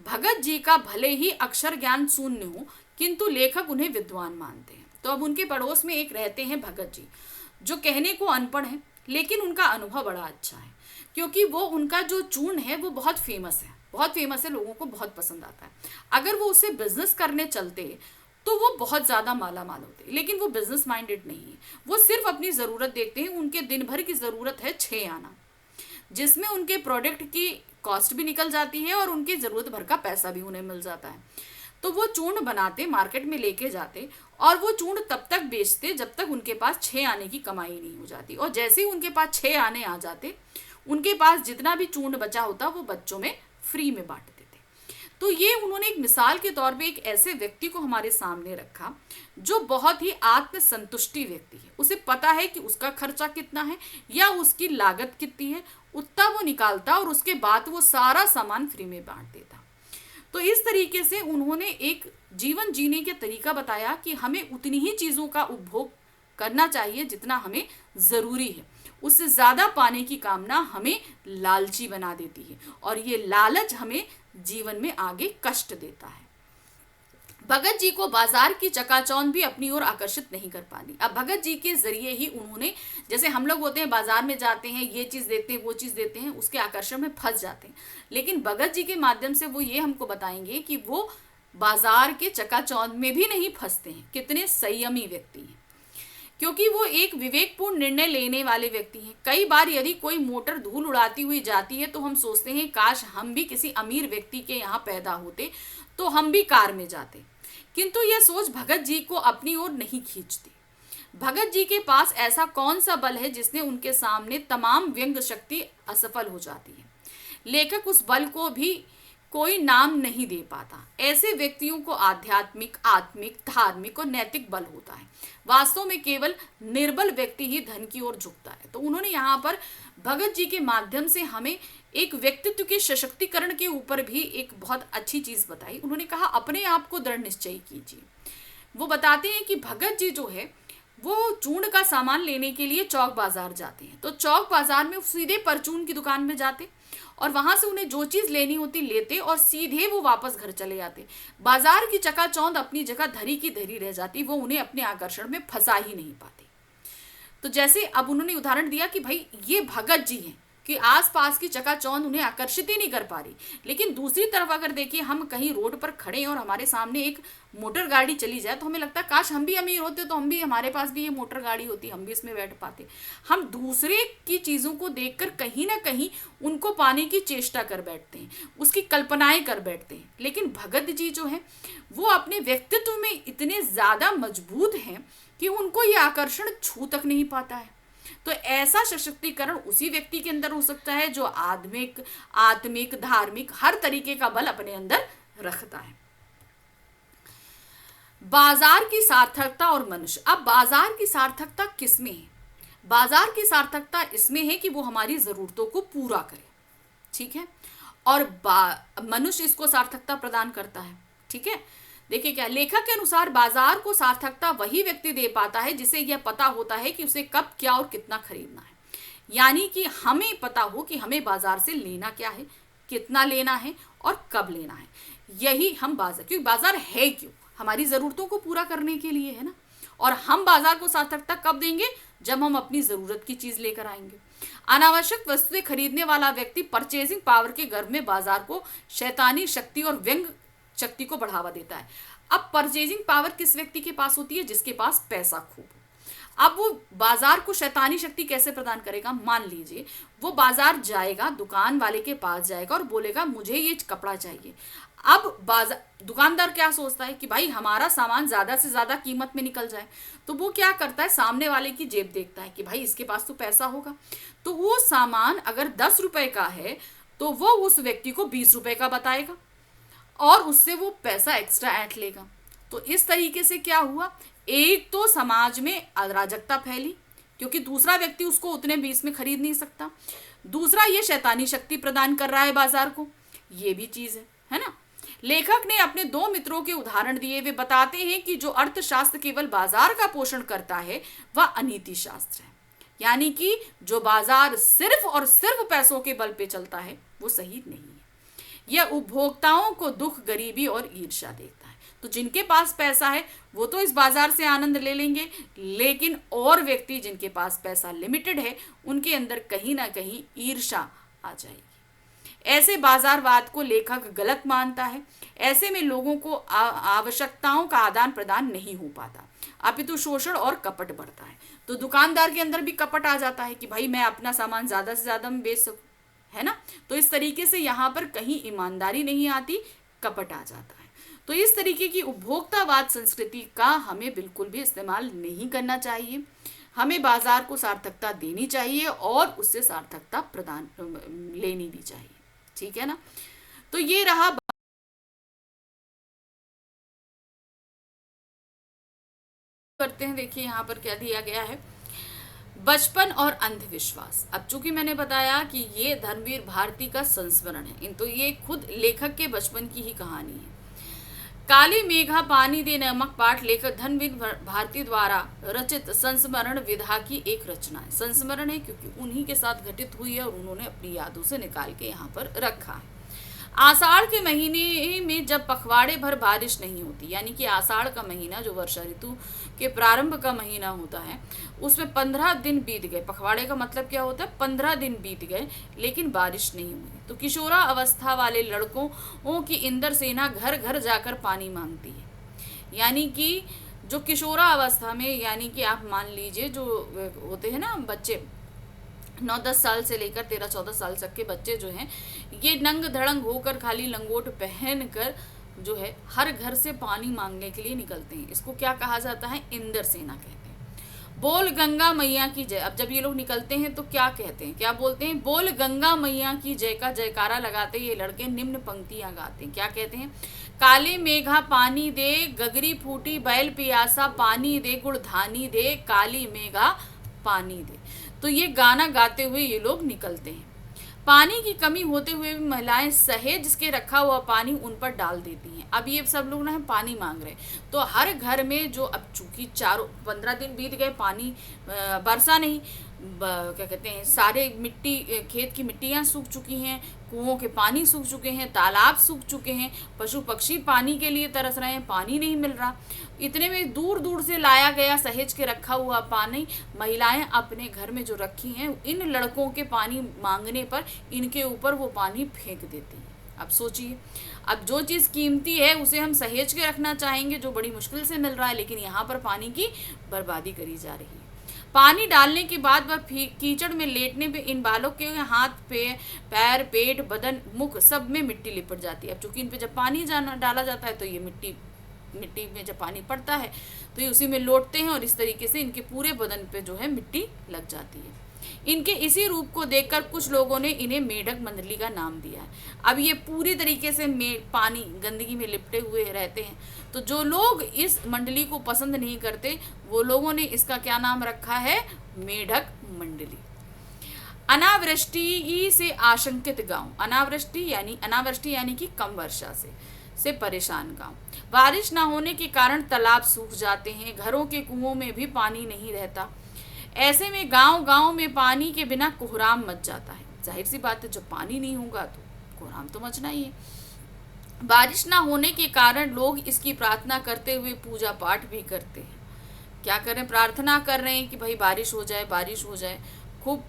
Speaker 1: भगत जी का भले ही अक्षर ज्ञान शून्य हो किंतु लेखक उन्हें विद्वान मानते हैं। तो अब उनके पड़ोस में एक रहते हैं भगत जी, जो कहने को अनपढ़ है लेकिन उनका अनुभव बड़ा अच्छा है, क्योंकि वो उनका जो चूर्ण है वो बहुत फेमस है, लोगों को बहुत पसंद आता है। अगर वो उसे बिजनेस करने चलते तो वो बहुत ज़्यादा माला माल होते, लेकिन वो बिजनेस माइंडेड नहीं है। वो सिर्फ अपनी ज़रूरत देखते हैं। उनके दिन भर की ज़रूरत है 6 आना, जिसमें उनके प्रोडक्ट की कॉस्ट भी निकल जाती है और उनकी ज़रूरत भर का पैसा भी उन्हें मिल जाता है। तो वो चूर्ण बनाते, मार्केट में लेके जाते और वो चूर्ण तब तक बेचते जब तक उनके पास 6 आने की कमाई नहीं हो जाती। और जैसे ही उनके पास 6 आने आ जाते, उनके पास जितना भी चूर्ण बचा होता वो बच्चों में फ्री में बांट देते। तो ये उन्होंने एक मिसाल के तौर पे एक ऐसे व्यक्ति को हमारे सामने रखा जो बहुत ही आत्मसंतुष्टि व्यक्ति है। उसे पता है कि उसका खर्चा कितना है या उसकी लागत कितनी है, उतना वो निकालता और उसके बाद वो सारा सामान फ्री में बांट देता। तो इस तरीके से उन्होंने एक जीवन जीने का तरीका बताया कि हमें उतनी ही चीज़ों का उपभोग करना चाहिए जितना हमें ज़रूरी है। उससे ज़्यादा पाने की कामना हमें लालची बना देती है और ये लालच हमें जीवन में आगे कष्ट देता है। भगत जी को बाजार की चकाचौंध भी अपनी ओर आकर्षित नहीं कर पाती। अब भगत जी के जरिए ही उन्होंने, जैसे हम लोग होते हैं बाजार में जाते हैं, ये चीज़ देते हैं वो चीज़ देते हैं, उसके आकर्षण में फंस जाते हैं, लेकिन भगत जी के माध्यम से वो ये हमको बताएंगे कि वो बाजार के चकाचौंध में भी नहीं फंसते हैं। कितने संयमी व्यक्ति हैं, क्योंकि वो एक विवेकपूर्ण निर्णय लेने वाले व्यक्ति हैं। कई बार यदि कोई मोटर धूल उड़ाती हुई जाती है तो हम सोचते हैं काश हम भी किसी अमीर व्यक्ति के यहाँ पैदा होते तो हम भी कार में जाते, किंतु यह सोच भगत जी को अपनी ओर नहीं खींचती। भगत जी के पास ऐसा कौन सा बल है जिसने उनके सामने तमाम व्यंग शक्ति असफल हो जाती है। लेखक उस बल को भी कोई नाम नहीं दे पाता। ऐसे व्यक्तियों को आध्यात्मिक, आत्मिक, धार्मिक और नैतिक बल होता है। वास्तव में केवल निर्बल व्यक्ति ही धन की ओर झुकता है। तो उन्होंने यहाँ पर भगत जी के माध्यम से हमें एक व्यक्तित्व के सशक्तिकरण के ऊपर भी एक बहुत अच्छी चीज़ बताई। उन्होंने कहा अपने आप को दृढ़ निश्चयी कीजिए। वो बताते हैं कि भगत जी जो है वो चूर्ण का सामान लेने के लिए चौक बाजार जाते हैं। तो चौक बाजार में सीधे परचून की दुकान में जाते और वहां से उन्हें जो चीज़ लेनी होती लेते और सीधे वो वापस घर चले जाते। बाजार की चकाचौंध अपनी जगह धरी की धरी रह जाती, वो उन्हें अपने आकर्षण में फंसा ही नहीं पाती। तो जैसे अब उन्होंने उदाहरण दिया कि भाई ये भगत जी हैं कि आसपास की चकाचौंध उन्हें आकर्षित ही नहीं कर पा रही, लेकिन दूसरी तरफ अगर देखिए हम कहीं रोड पर खड़े हैं और हमारे सामने एक मोटर गाड़ी चली जाए तो हमें लगता है काश हम भी अमीर होते तो हम भी, हमारे पास भी ये मोटर गाड़ी होती, हम भी इसमें बैठ पाते। हम दूसरे की चीज़ों को देखकर कहीं ना कहीं उनको पाने की चेष्टा कर बैठते हैं, उसकी कल्पनाएं कर बैठते हैं। लेकिन भगत जी जो है वो अपने व्यक्तित्व में इतने ज़्यादा मजबूत हैं कि उनको ये आकर्षण छू तक नहीं पाता है। तो ऐसा सशक्तिकरण उसी व्यक्ति के अंदर हो सकता है जो आत्मिक, धार्मिक हर तरीके का बल अपने अंदर रखता है। बाजार की सार्थकता और मनुष्य। अब बाजार की सार्थकता किसमें है? बाजार की सार्थकता इसमें है कि वो हमारी जरूरतों को पूरा करे, ठीक है, और मनुष्य इसको सार्थकता प्रदान करता है, ठीक है। देखिए क्या लेखक के अनुसार बाजार को सार्थकता वही व्यक्ति दे पाता है जिसे यह पता होता है कि उसे कब, क्या और कितना खरीदना है। यानी कि हमें पता हो कि हमें बाजार से लेना क्या है, कितना लेना है और कब लेना है। यही हम बाजार, क्योंकि बाजार है क्यों? हमारी ज़रूरतों को पूरा करने के लिए है ना। और हम बाजार को सार्थकता कब देंगे? जब हम अपनी जरूरत की चीज लेकर आएंगे। अनावश्यक वस्तुएं खरीदने वाला व्यक्ति परचेजिंग पावर के गर्भ में बाजार को शैतानी शक्ति और व्यंग शक्ति को बढ़ावा देता है। अब परचेजिंग पावर किस व्यक्ति के पास होती है? जिसके पास पैसा खूब हो। अब वो बाजार को शैतानी शक्ति कैसे प्रदान करेगा? मान लीजिए वो बाजार जाएगा, दुकान वाले के पास जाएगा और बोलेगा मुझे ये कपड़ा चाहिए। अब बाजार दुकानदार क्या सोचता है कि भाई हमारा सामान ज्यादा से ज्यादा कीमत में निकल जाए, तो वो क्या करता है, सामने वाले की जेब देखता है कि भाई इसके पास तो पैसा होगा, तो वो सामान अगर 10 रुपए का है तो वो उस व्यक्ति को 20 रुपए का बताएगा और उससे वो पैसा एक्स्ट्रा ऐंठ लेगा। तो इस तरीके से क्या हुआ, एक तो समाज में अराजकता फैली क्योंकि दूसरा व्यक्ति उसको उतने 20 में खरीद नहीं सकता, दूसरा ये शैतानी शक्ति प्रदान कर रहा है बाजार को, ये भी चीज है ना। लेखक ने अपने 2 मित्रों के उदाहरण दिए। वे बताते हैं कि जो अर्थशास्त्र केवल बाजार का पोषण करता है वह अनीति शास्त्र है, यानी कि जो बाजार सिर्फ और सिर्फ पैसों के बल पे चलता है वो सही नहीं है। यह उपभोक्ताओं को दुख, गरीबी और ईर्ष्या देता है। तो जिनके पास पैसा है वो तो इस बाजार से आनंद ले लेंगे, लेकिन और व्यक्ति जिनके पास पैसा लिमिटेड है उनके अंदर कहीं ना कहीं ईर्ष्या आ जाएगी। ऐसे बाजारवाद को लेखक गलत मानता है। ऐसे में लोगों को आवश्यकताओं का आदान प्रदान नहीं हो पाता, अपितु शोषण और कपट बढ़ता है। तो दुकानदार के अंदर भी कपट आ जाता है कि भाई मैं अपना सामान ज्यादा से ज्यादा में बेच सकूं, है ना। तो इस तरीके से यहाँ पर कहीं ईमानदारी नहीं आती, कपट आ जाता है। तो इस तरीके की उपभोक्तावाद संस्कृति का हमें बिल्कुल भी इस्तेमाल नहीं करना चाहिए। हमें बाजार को सार्थकता देनी चाहिए और उससे सार्थकता प्रदान लेनी भी चाहिए, ठीक है ना। तो ये रहा करते हैं। देखिए यहाँ पर क्या दिया गया है, बचपन और अंधविश्वास। अब चूंकि मैंने बताया कि ये धर्मवीर भारती का संस्मरण है, तो ये खुद लेखक के बचपन की ही कहानी है। काली मेघा पानी दे नामक पाठ लेखक धर्मवीर भारती द्वारा रचित संस्मरण विधा की एक रचना है। संस्मरण है क्योंकि उन्हीं के साथ घटित हुई है और उन्होंने अपनी यादों से निकाल के यहाँ पर रखा है। आषाढ़ के महीने में जब पखवाड़े भर बारिश नहीं होती, यानी कि आषाढ़ का महीना जो वर्षा ऋतु के प्रारंभ का महीना होता है, उसमें 15 दिन बीत गए। पखवाड़े का मतलब क्या होता है, 15 दिन बीत गए लेकिन बारिश नहीं हुई। तो किशोरा अवस्था वाले लड़कों की इंद्र सेना घर घर जाकर पानी मांगती है। यानी कि जो किशोरा अवस्था में, यानी कि आप मान लीजिए जो होते हैं ना बच्चे, 9-10 साल से लेकर 13-14 साल तक के बच्चे जो हैं, ये नंग धड़ंग होकर खाली लंगोट पहन कर जो है हर घर से पानी मांगने के लिए निकलते हैं। इसको क्या कहा जाता है, इंद्र सेना कहते हैं। बोल गंगा मैया की जय। अब जब ये लोग निकलते हैं तो क्या कहते हैं, क्या बोलते हैं, बोल गंगा मैया की जय का जयकारा लगाते ये लड़के निम्न पंक्तियां गाते हैं। क्या कहते हैं, काले मेघा पानी दे, गगरी फूटी बैल पियासा पानी दे, गुड़ धानी दे, काली मेघा पानी दे। तो ये गाना गाते हुए ये लोग निकलते हैं। पानी की कमी होते हुए भी महिलाएं सहेज के रखा हुआ पानी उन पर डाल देती हैं। अब ये सब लोग ना पानी मांग रहे हैं, तो हर घर में जो, अब चूंकि 15 दिन बीत गए, पानी बरसा नहीं, क्या कहते हैं, सारे मिट्टी, खेत की मिट्टियाँ सूख चुकी हैं, कुओं के पानी सूख चुके हैं, तालाब सूख चुके हैं, पशु पक्षी पानी के लिए तरस रहे हैं, पानी नहीं मिल रहा। इतने में दूर दूर से लाया गया सहेज के रखा हुआ पानी महिलाएं अपने घर में जो रखी हैं, इन लड़कों के पानी मांगने पर इनके ऊपर वो पानी फेंक देती है। अब सोचिए, अब जो चीज़ कीमती है उसे हम सहेज के रखना चाहेंगे जो बड़ी मुश्किल से मिल रहा है, लेकिन यहाँ पर पानी की बर्बादी करी जा रही है। पानी डालने के बाद वह कीचड़ में लेटने पे इन बालों के हाथ पे, पैर, पेट, बदन, मुख सब में मिट्टी लिपट जाती है। अब चूंकि इन पे जब पानी डाला जाता है तो ये मिट्टी में जब पानी पड़ता है तो ये उसी में लौटते हैं और इस तरीके से इनके पूरे बदन पे जो है मिट्टी लग जाती है। इनके इसी रूप को देखकर कुछ लोगों ने इन्हें मेढक मंडली का नाम दिया है। अब ये पूरी तरीके से पानी गंदगी में लिपटे हुए रहते हैं, तो जो लोग इस मंडली को पसंद नहीं करते वो लोगों ने इसका क्या नाम रखा है, मेढक मंडली। अनावृष्टि से आशंकित गांव। अनावृष्टि यानी कि कम वर्षा से परेशान गांव। बारिश ना होने के कारण तालाब सूख जाते हैं, घरों के कुओं में भी पानी नहीं रहता। ऐसे में गांव में पानी के बिना कोहराम मच जाता है। जाहिर सी बात है, जब पानी नहीं होगा तो कोहराम तो मचना ही है। बारिश ना होने के कारण लोग इसकी प्रार्थना करते हुए पूजा पाठ भी करते हैं। क्या कर रहे हैं, प्रार्थना कर रहे हैं कि भाई बारिश हो जाए, बारिश हो जाए। खूब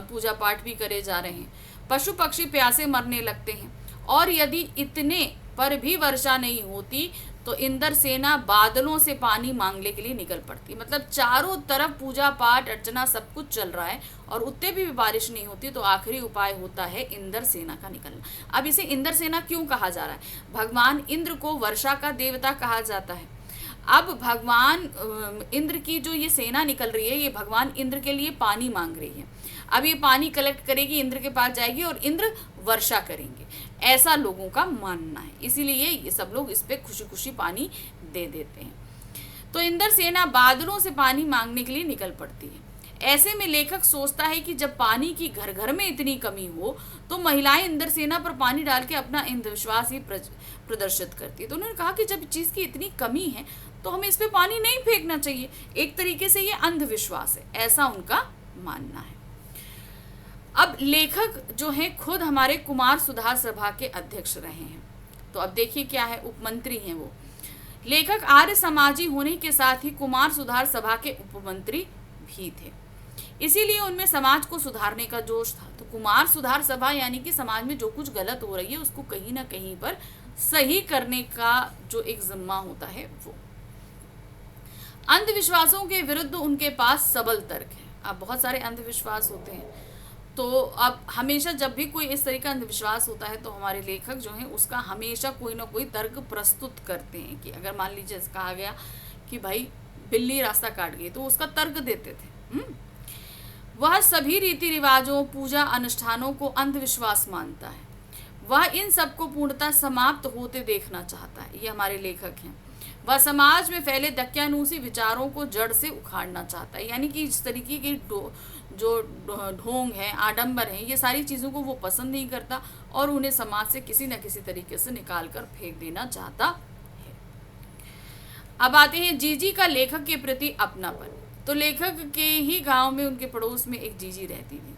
Speaker 1: पूजा पाठ भी करे जा रहे हैं। पशु पक्षी प्यासे मरने लगते हैं, और यदि इतने पर भी वर्षा नहीं होती तो इंद्र सेना बादलों से पानी मांगने के लिए निकल पड़ती। मतलब चारों तरफ पूजा पाठ अर्चना सब कुछ चल रहा है और उतने भी बारिश नहीं होती, तो आखिरी उपाय होता है इंद्र सेना का निकलना। अब इसे इंद्र सेना क्यों कहा जा रहा है? भगवान इंद्र को वर्षा का देवता कहा जाता है। अब भगवान इंद्र की जो ये सेना निकल रही है, ये भगवान इंद्र के लिए पानी मांग रही है। अब ये पानी कलेक्ट करेगी, इंद्र के पास जाएगी और इंद्र वर्षा करेंगे, ऐसा लोगों का मानना है। इसीलिए ये सब लोग इस पे खुशी खुशी पानी दे देते हैं। तो इंद्र सेना बादलों से पानी मांगने के लिए निकल पड़ती है। ऐसे में लेखक सोचता है कि जब पानी की घर घर में इतनी कमी हो तो महिलाएं इंद्र सेना पर पानी डाल के अपना अंधविश्वास ही प्रदर्शित करती है। तो उन्होंने कहा कि जब चीज़ की इतनी कमी है तो हमें इस पे पानी नहीं फेंकना चाहिए। एक तरीके से ये अंधविश्वास है, ऐसा उनका मानना है। अब लेखक जो हैं खुद हमारे कुमार सुधार सभा के अध्यक्ष रहे हैं। तो अब देखिए क्या है, उपमंत्री हैं वो। लेखक आर्य समाजी होने के साथ ही कुमार सुधार सभा के उपमंत्री भी थे, इसीलिए उनमें समाज को सुधारने का जोश था। तो कुमार सुधार सभा यानी कि समाज में जो कुछ गलत हो रही है उसको कहीं ना कहीं पर सही करने का जो एक जिम्मा होता है वो। अंधविश्वासों के विरुद्ध उनके पास सबल तर्क है। अब बहुत सारे अंधविश्वास होते हैं, तो अब हमेशा जब भी कोई इस तरह का अंधविश्वास होता है तो हमारे लेखक जो हैं उसका हमेशा कोई ना कोई तर्क प्रस्तुत करते हैं। कि अगर मान लीजिए कहा गया कि भाई बिल्ली रास्ता काट गई, तो उसका तर्क देते थे। वह सभी रीति रिवाजों, पूजा अनुष्ठानों को अंधविश्वास मानता है। वह इन सबको पूर्णतः समाप्त होते देखना चाहता है। ये हमारे लेखक हैं। वह समाज में फैले दक्यानूसी विचारों को जड़ से उखाड़ना चाहता है। यानी कि इस तरीके की जो ढोंग है, आडंबर है, ये सारी चीज़ों को वो पसंद नहीं करता और उन्हें समाज से किसी न किसी तरीके से निकाल कर फेंक देना चाहता है। अब आते हैं जीजी का लेखक के प्रति अपनापन। तो लेखक के ही गांव में उनके पड़ोस में एक जीजी रहती थी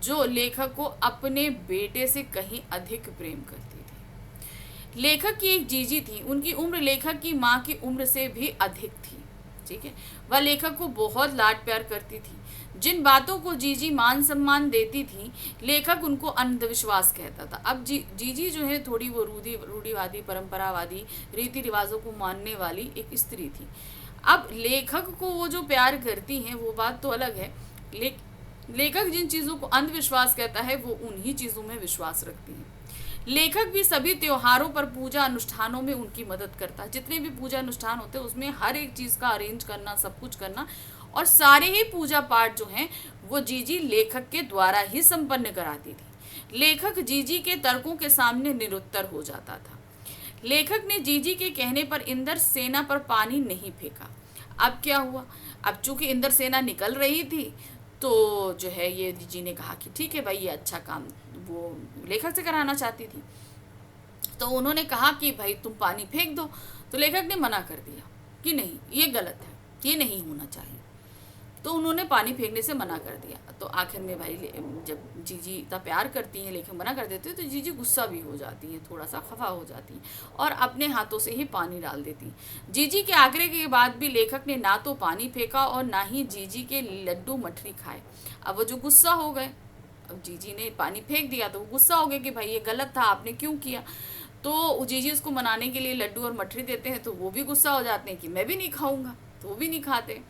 Speaker 1: जो लेखक को अपने बेटे से कहीं अधिक प्रेम करती थी। लेखक की एक जीजी थी, उनकी उम्र लेखक की माँ की उम्र से भी अधिक थी। ठीक है, वह लेखक को बहुत लाड प्यार करती थी। जिन बातों को जीजी मान सम्मान देती थी, लेखक उनको अंधविश्वास कहता था। अब जीजी जो है थोड़ी वो रूढ़िवादी, परंपरावादी, रीति रिवाजों को मानने वाली एक स्त्री थी। अब लेखक को वो जो प्यार करती हैं वो बात तो अलग है, लेखक जिन चीज़ों को अंधविश्वास कहता है वो उन्हीं चीज़ों में विश्वास रखती हैं। लेखक भी सभी त्योहारों पर, पूजा अनुष्ठानों में उनकी मदद करता है। जितने भी पूजा अनुष्ठान होते हैं उसमें हर एक चीज़ का अरेंज करना, सब कुछ करना, और सारे ही पूजा पाठ जो हैं वो जीजी लेखक के द्वारा ही संपन्न कराती थी। लेखक जीजी के तर्कों के सामने निरुत्तर हो जाता था। लेखक ने जीजी के कहने पर इंद्र सेना पर पानी नहीं फेंका। अब क्या हुआ, अब चूंकि इंद्र सेना निकल रही थी तो जो है ये जीजी ने कहा कि ठीक है भाई, ये अच्छा काम वो लेखक से कराना चाहती थी। तो उन्होंने कहा कि भाई तुम पानी फेंक दो। तो लेखक ने मना कर दिया कि नहीं, ये गलत है, ये नहीं होना चाहिए। तो उन्होंने पानी फेंकने से मना कर दिया। तो आखिर में भाई जब जीजी इतना प्यार करती हैं, लेखक मना कर देते हैं, तो जीजी गुस्सा भी हो जाती हैं, थोड़ा सा खफा हो जाती हैं और अपने हाथों से ही पानी डाल देती हैं। जीजी के आग्रह के बाद भी लेखक ने ना तो पानी फेंका और ना ही जीजी के लड्डू मठरी खाए। अब वो जो गुस्सा हो गए, अब जीजी ने पानी फेंक दिया तो वो गुस्सा हो गया कि भाई ये गलत था, आपने क्यों किया। तो जीजी उसको मनाने के लिए लड्डू और मठरी देते हैं, तो वो भी गुस्सा हो जाते हैं कि मैं भी नहीं खाऊंगा, तो वो भी नहीं खाते।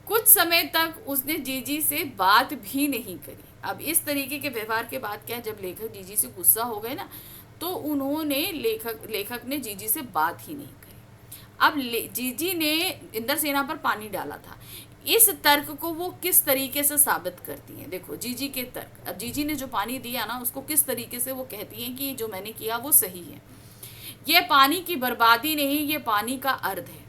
Speaker 1: कुछ समय तक उसने जीजी से बात भी नहीं करी। अब इस तरीके के व्यवहार के बाद क्या, जब लेखक जीजी से गुस्सा हो गए ना, तो उन्होंने लेखक ने जीजी से बात ही नहीं करी। अब जीजी ने इंद्र सेना पर पानी डाला था। इस तर्क को वो किस तरीके से साबित करती हैं, देखो जीजी के तर्क। अब जीजी ने जो पानी दिया ना, उसको किस तरीके से वो कहती हैं कि जो मैंने किया वो सही है। ये पानी की बर्बादी नहीं, ये पानी का अर्ध है।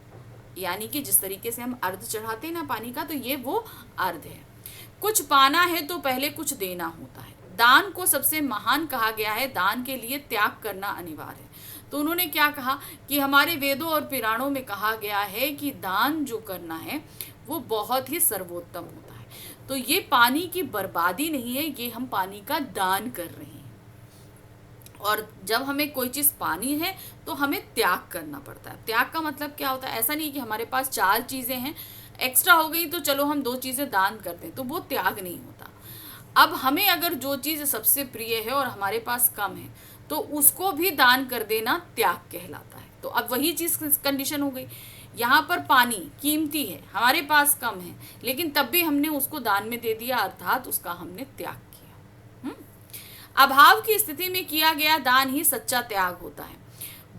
Speaker 1: यानी कि जिस तरीके से हम अर्ध चढ़ाते हैं ना पानी का, तो ये वो अर्ध है। कुछ पाना है तो पहले कुछ देना होता है। दान को सबसे महान कहा गया है, दान के लिए त्याग करना अनिवार्य है। तो उन्होंने क्या कहा कि हमारे वेदों और पुराणों में कहा गया है कि दान जो करना है वो बहुत ही सर्वोत्तम होता है। तो ये पानी की बर्बादी नहीं है, ये हम पानी का दान कर रहे हैं। और जब हमें कोई चीज़ पानी है तो हमें त्याग करना पड़ता है। त्याग का मतलब क्या होता है, ऐसा नहीं कि हमारे पास 4 चीज़ें हैं, एक्स्ट्रा हो गई तो चलो हम 2 चीज़ें दान कर दें, तो वो त्याग नहीं होता। अब हमें अगर जो चीज़ सबसे प्रिय है और हमारे पास कम है, तो उसको भी दान कर देना त्याग कहलाता है। तो अब वही चीज़ कंडीशन हो गई, यहाँ पर पानी कीमती है, हमारे पास कम है, लेकिन तब भी हमने उसको दान में दे दिया, अर्थात उसका हमने त्याग किया। अभाव की स्थिति में किया गया दान ही सच्चा त्याग होता है।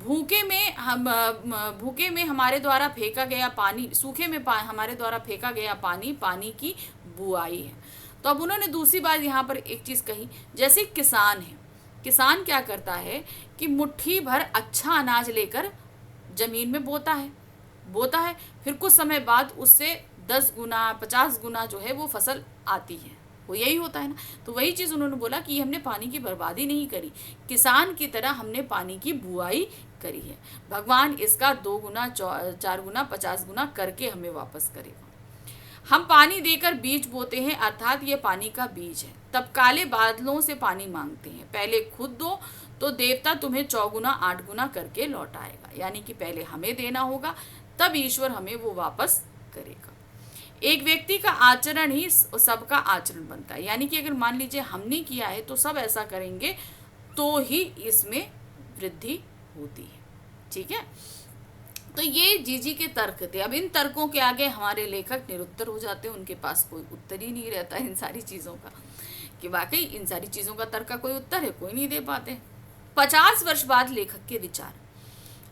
Speaker 1: भूखे में हमारे द्वारा फेंका गया पानी, सूखे में हमारे द्वारा फेंका गया पानी, पानी की बुआई है। तो अब उन्होंने दूसरी बात यहाँ पर एक चीज़ कही, जैसे किसान है, किसान क्या करता है कि मुट्ठी भर अच्छा अनाज लेकर जमीन में बोता है, फिर कुछ समय बाद उससे 10 गुना 50 गुना जो है वो फसल आती है। वो यही होता है ना। तो वही चीज़ उन्होंने बोला कि हमने पानी की बर्बादी नहीं करी, किसान की तरह हमने पानी की बुआई करी है। भगवान इसका 2 गुना 4 गुना 50 गुना करके हमें वापस करेगा। हम पानी देकर बीज बोते हैं, अर्थात ये पानी का बीज है। तब काले बादलों से पानी मांगते हैं, पहले खुद दो तो देवता तुम्हें 4 गुना 8 गुना करके लौटाएगा। यानी कि पहले हमें देना होगा, तब ईश्वर हमें वो वापस करेगा। एक व्यक्ति का आचरण ही सबका आचरण बनता है। यानी कि अगर मान लीजिए हमने किया है तो सब ऐसा करेंगे तो ही इसमें वृद्धि होती है। ठीक है, तो ये जीजी के तर्क थे। अब इन तर्कों के आगे हमारे लेखक निरुत्तर हो जाते हैं, उनके पास कोई उत्तर ही नहीं रहता इन सारी चीज़ों का, कि वाकई इन सारी चीज़ों का तर्क का कोई उत्तर है, कोई नहीं दे पाते। 50 वर्ष बाद लेखक के विचार।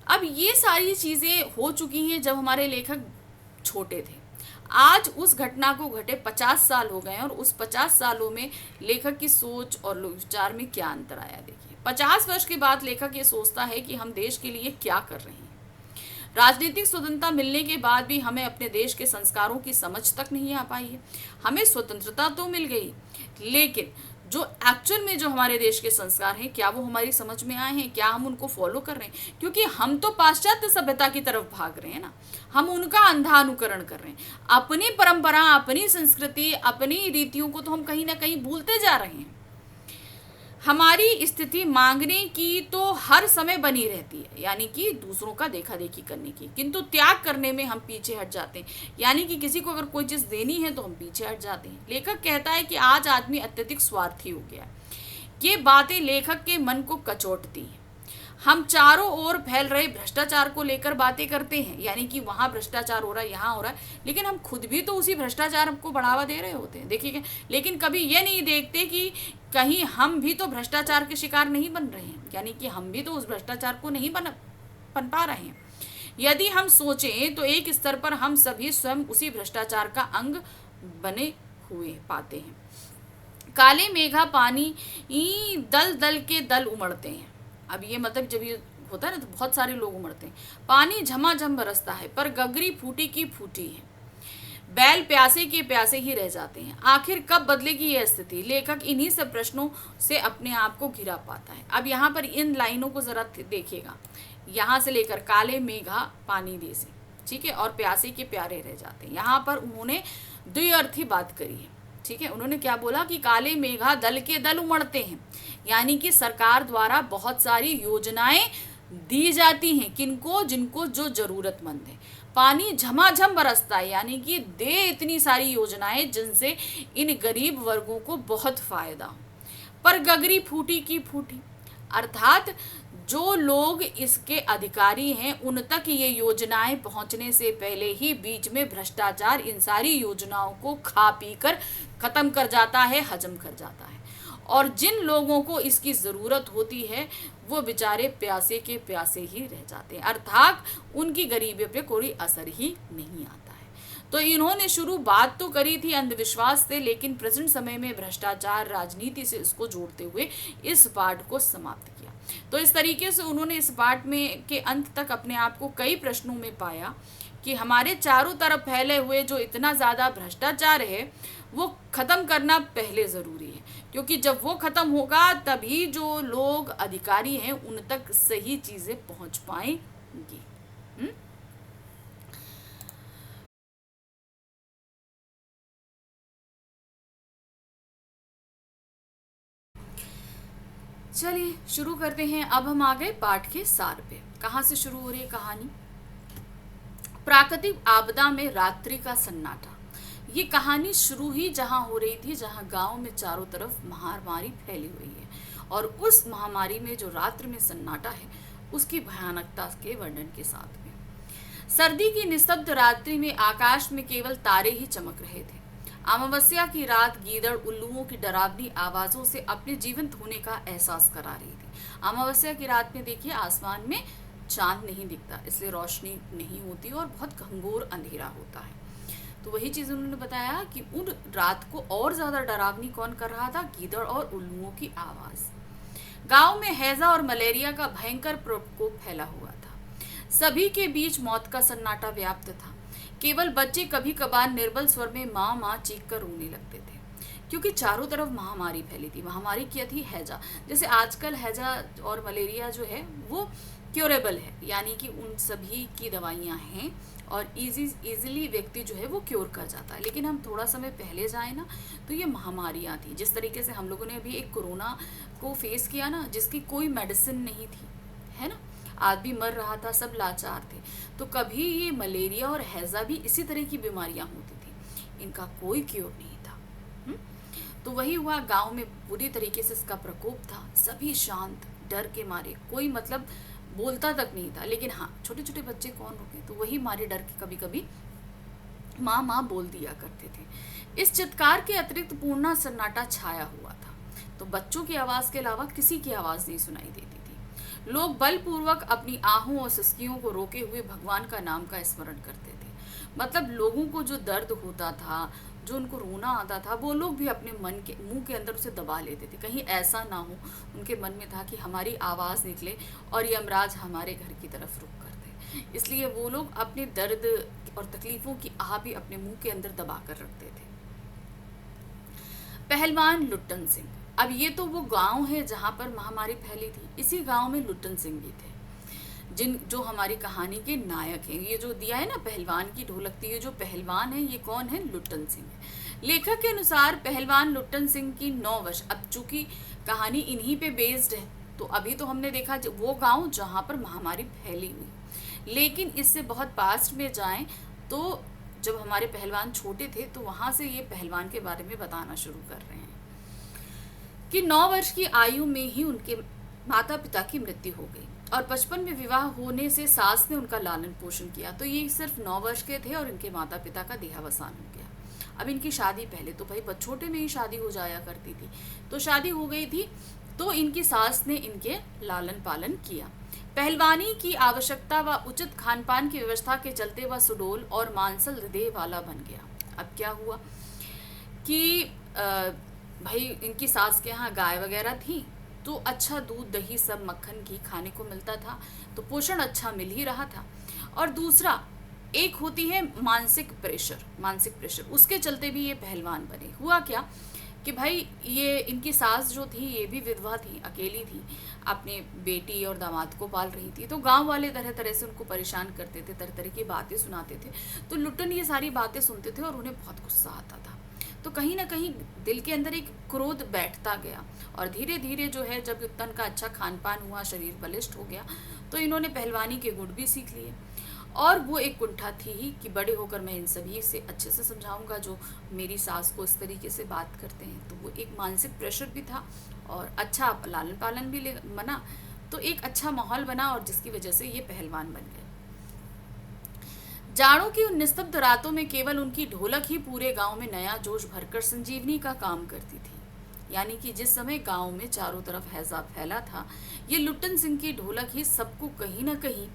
Speaker 1: अब ये सारी चीज़ें हो चुकी हैं जब हमारे लेखक छोटे थे। आज उस घटना को घटे 50 साल हो गए और उस 50 सालों में लेखक की सोच और विचार में क्या अंतर आया। देखिए, 50 वर्ष के बाद लेखक ये सोचता है कि हम देश के लिए क्या कर रहे हैं। राजनीतिक स्वतंत्रता मिलने के बाद भी हमें अपने देश के संस्कारों की समझ तक नहीं आ पाई है। हमें स्वतंत्रता तो मिल गई, लेकिन जो एक्चुअल में जो हमारे देश के संस्कार हैं, क्या वो हमारी समझ में आए हैं, क्या हम उनको फॉलो कर रहे हैं? क्योंकि हम तो पाश्चात्य सभ्यता की तरफ भाग रहे हैं ना, हम उनका अंधा अनुकरण कर रहे हैं। अपनी परंपरा, अपनी संस्कृति, अपनी रीतियों को तो हम कहीं ना कहीं भूलते जा रहे हैं। हमारी स्थिति मांगने की तो हर समय बनी रहती है, यानी कि दूसरों का देखा देखी करने की, किंतु त्याग करने में हम पीछे हट जाते हैं। यानी कि किसी को अगर कोई चीज़ देनी है तो हम पीछे हट जाते हैं। लेखक कहता है कि आज आदमी अत्यधिक स्वार्थी हो गया। ये बातें लेखक के मन को कचोटती हैं। हम चारों ओर फैल रहे भ्रष्टाचार को लेकर बातें करते हैं, यानी कि वहाँ भ्रष्टाचार हो रहा है, यहाँ हो रहा है, लेकिन हम खुद भी तो उसी भ्रष्टाचार को बढ़ावा दे रहे होते हैं। देखिए, लेकिन कभी ये नहीं देखते कि कहीं हम भी तो भ्रष्टाचार के शिकार नहीं बन रहे हैं, यानी कि हम भी तो उस भ्रष्टाचार को नहीं बन पा रहे हैं। यदि हम सोचें तो एक स्तर पर हम सभी स्वयं उसी भ्रष्टाचार का अंग बने हुए पाते हैं। काले मेघा पानी दल दल के दल उमड़ते हैं। अब ये मतलब जब ये होता है ना तो बहुत सारे लोग उमड़ते हैं। पानी झमाझम बरसता है, पर गगरी फूटी की फूटी है। बैल प्यासे के प्यासे ही रह जाते हैं। आखिर कब बदलेगी यह स्थिति? लेखक इन्हीं सब प्रश्नों से अपने आप को घिरा पाता है। अब यहाँ पर इन लाइनों को जरा देखिएगा, यहाँ से लेकर काले मेघा पानी दे से, ठीक है, और प्यासे के प्यारे रह जाते हैं। यहाँ पर उन्होंने द्विअर्थी बात करी है। ठीक है, उन्होंने क्या बोला कि काले मेघा दल के दल उमड़ते हैं, यानी कि सरकार द्वारा बहुत सारी योजनाएं दी जाती हैं, किनको, जिनको जो जरूरतमंद है। पानी झमाझम बरसता है, यानी कि दे इतनी सारी योजनाएं जिनसे इन गरीब वर्गों को बहुत फायदा हो। पर गगरी फूटी की फूटी, अर्थात जो लोग इसके अधिकारी हैं उन तक ये योजनाएं पहुंचने से पहले ही बीच में भ्रष्टाचार इन सारी योजनाओं को खा पी कर खत्म कर जाता है, हजम कर जाता है। और जिन लोगों को इसकी ज़रूरत होती है वो बेचारे प्यासे के प्यासे ही रह जाते हैं, अर्थात उनकी गरीबी पे कोई असर ही नहीं आता है। तो इन्होंने शुरू बात तो करी थी अंधविश्वास से, लेकिन प्रेजेंट समय में भ्रष्टाचार राजनीति से इसको जोड़ते हुए इस पाठ को समाप्त किया। तो इस तरीके से उन्होंने इस पाठ में के अंत तक अपने आप को कई प्रश्नों में पाया कि हमारे चारों तरफ फैले हुए जो इतना ज़्यादा भ्रष्टाचार है वो ख़त्म करना पहले ज़रूरी है, क्योंकि जब वो ख़त्म होगा तभी जो लोग अधिकारी हैं उन तक सही चीज़ें पहुंच पाएंगी। चलिए शुरू करते हैं। अब हम आ गए पाठ के सार पे। कहाँ से शुरू हो रही है कहानी? प्राकृतिक आपदा में रात्रि का सन्नाटा। ये कहानी शुरू ही जहां हो रही थी, जहां गांव में चारों तरफ महामारी फैली हुई है, और उस महामारी में जो रात्रि में सन्नाटा है, उसकी भयानकता के वर्णन के साथ में। सर्दी की निस्तब्ध रात्रि में आकाश में केवल तारे ही चमक रहे थे। अमावस्या की रात गीदड़ उल्लुओं की डरावनी आवाजों से अपने जीवंत होने का एहसास करा रही थी। अमावस्या की रात में देखिए, आसमान में चांद नहीं दिखता, इसलिए रोशनी नहीं होती और बहुत घंघोर अंधेरा होता है। तो वही चीज उन्होंने बताया कि उन रात को और ज्यादा डरावनी कौन कर रहा था? गीदड़ और उल्लुओं की आवाज। गांव में हैजा और मलेरिया का भयंकर प्रकोप फैला हुआ था। सभी के बीच मौत का सन्नाटा व्याप्त था। केवल बच्चे कभी कभार निर्बल स्वर में माँ माँ चीख कर रोने लगते थे, क्योंकि चारों तरफ महामारी फैली थी। महामारी क्या थी? हैजा। जैसे आजकल हैजा और मलेरिया जो है वो क्योरेबल है, यानी कि उन सभी की दवाइयाँ हैं और इजीली व्यक्ति जो है वो क्योर कर जाता है। लेकिन हम थोड़ा समय पहले जाए ना, तो ये महामारियाँ थी। जिस तरीके से हम लोगों ने अभी एक कोरोना को फेस किया ना, जिसकी कोई मेडिसिन नहीं थी, है ना, आदमी मर रहा था, सब लाचार थे। तो कभी ये मलेरिया और हैजा भी इसी तरह की बीमारियां होती थी, इनका कोई क्योर नहीं था। तो वही हुआ, गांव में बुरी तरीके से इसका प्रकोप था। सभी शांत, डर के मारे, कोई मतलब बोलता तक नहीं था। लेकिन हाँ, छोटे छोटे बच्चे कौन रुके, तो वही मारे डर के कभी कभी माँ माँ बोल दिया करते थे। इस चित्कार के अतिरिक्त पूर्ण सन्नाटा छाया हुआ था, तो बच्चों की आवाज के अलावा किसी की आवाज नहीं सुनाई देती थी। लोग बलपूर्वक अपनी आहों और सिसकियों को रोके हुए भगवान का नाम का स्मरण करते थे। मतलब लोगों को जो दर्द होता था, जो उनको रोना आता था, वो लोग भी अपने मन के मुंह के अंदर उसे दबा लेते थे। कहीं ऐसा ना हो, उनके मन में था कि हमारी आवाज़ निकले और यमराज हमारे घर की तरफ रुख कर दे। इसलिए वो लोग अपने दर्द और तकलीफों की आह भी अपने मुंह के अंदर दबा कर रखते थे। पहलवान लुट्टन सिंह। अब ये तो वो गांव है जहां पर महामारी फैली थी। इसी गांव में लुट्टन सिंह भी थे, जो हमारी कहानी के नायक हैं। ये जो दिया है ना पहलवान की ढोलक थी, ये जो पहलवान है ये कौन है? लुट्टन सिंह है। लेखक के अनुसार पहलवान लुट्टन सिंह की 9 वर्ष, अब चूंकि कहानी इन्हीं पे बेस्ड है, तो अभी तो हमने देखा वो गांव जहां पर महामारी फैली हुई। लेकिन इससे बहुत पास्ट में जाएं तो जब हमारे पहलवान छोटे थे, तो वहां से ये पहलवान के बारे में बताना शुरू कर रहे हैं कि 9 वर्ष की आयु में ही उनके माता पिता की मृत्यु हो गई और 55 में विवाह होने से सास ने उनका लालन पोषण किया। तो ये सिर्फ 9 वर्ष के थे और इनके माता पिता का देहावसान हो गया। अब इनकी शादी, पहले तो भाई छोटे में ही शादी हो जाया करती थी, तो शादी हो गई थी, तो इनकी सास ने इनके लालन पालन किया। पहलवानी की आवश्यकता व उचित खान पान की व्यवस्था के चलते वह सुडोल और मांसल हृदय वाला बन गया। अब क्या हुआ कि भाई इनकी सास के यहाँ गाय वगैरह थी, तो अच्छा दूध दही सब मक्खन घी खाने को मिलता था, तो पोषण अच्छा मिल ही रहा था। और दूसरा एक होती है मानसिक प्रेशर, उसके चलते भी ये पहलवान बने। हुआ क्या कि भाई ये इनकी सास जो थी ये भी विधवा थी, अकेली थी, अपने बेटी और दामाद को पाल रही थी। तो गांव वाले तरह तरह से उनको परेशान करते थे, तरह तरह की बातें सुनाते थे। तो लुट्टन ये सारी बातें सुनते थे और उन्हें बहुत गुस्सा आता था। तो कहीं ना कहीं दिल के अंदर एक क्रोध बैठता गया और धीरे धीरे जो है, जब लुट्टन का अच्छा खान पान हुआ, शरीर बलिष्ठ हो गया, तो इन्होंने पहलवानी के गुण भी सीख लिए। और वो एक कुंठा थी ही कि बड़े होकर मैं इन सभी से अच्छे से समझाऊंगा जो मेरी सास को इस तरीके से बात करते हैं। तो वो एक मानसिक प्रेशर भी था और अच्छा लालन पालन भी बना, तो एक अच्छा माहौल बना और जिसकी वजह से ये पहलवान बन गए। जाड़ों की उन निस्तब्ध रातों में केवल उनकी ढोलक ही पूरे गांव में नया जोश भरकर संजीवनी का काम करती थी। यानी कि जिस समय गांव में चारों तरफ हैजा फैला था, ये लुट्टन सिंह की ढोलक ही सबको कहीं ना कहीं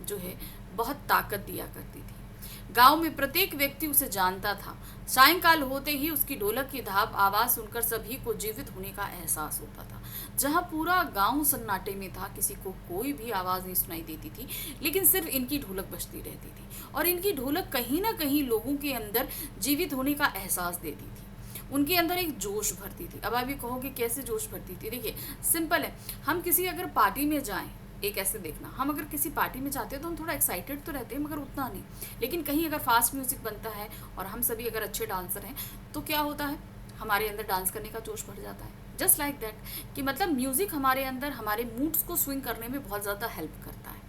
Speaker 1: जो है बहुत ताकत दिया करती थी। गांव में प्रत्येक व्यक्ति उसे जानता था। सायंकाल होते ही उसकी ढोलक की धाप आवाज सुनकर सभी को जीवित होने का एहसास होता था। जहां पूरा गांव सन्नाटे में था, किसी को कोई भी आवाज नहीं सुनाई देती थी, लेकिन सिर्फ इनकी ढोलक बजती रहती थी और इनकी ढोलक कहीं ना कहीं लोगों के अंदर जीवित होने का एहसास देती थी, उनके अंदर एक जोश भरती थी। अब आप ये कहोगे कैसे जोश भरती थी? देखिए सिंपल है, हम किसी अगर पार्टी में जाएं, एक ऐसे देखना, हम अगर किसी पार्टी में जाते हैं तो हम थोड़ा एक्साइटेड तो रहते हैं, मगर उतना नहीं। लेकिन कहीं अगर फास्ट म्यूजिक बनता है और हम सभी अगर अच्छे डांसर हैं, तो क्या होता है, हमारे अंदर डांस करने का जोश बढ़ जाता है। जस्ट लाइक दैट, कि मतलब म्यूजिक हमारे अंदर हमारे मूड्स को स्विंग करने में बहुत ज़्यादा हेल्प करता है।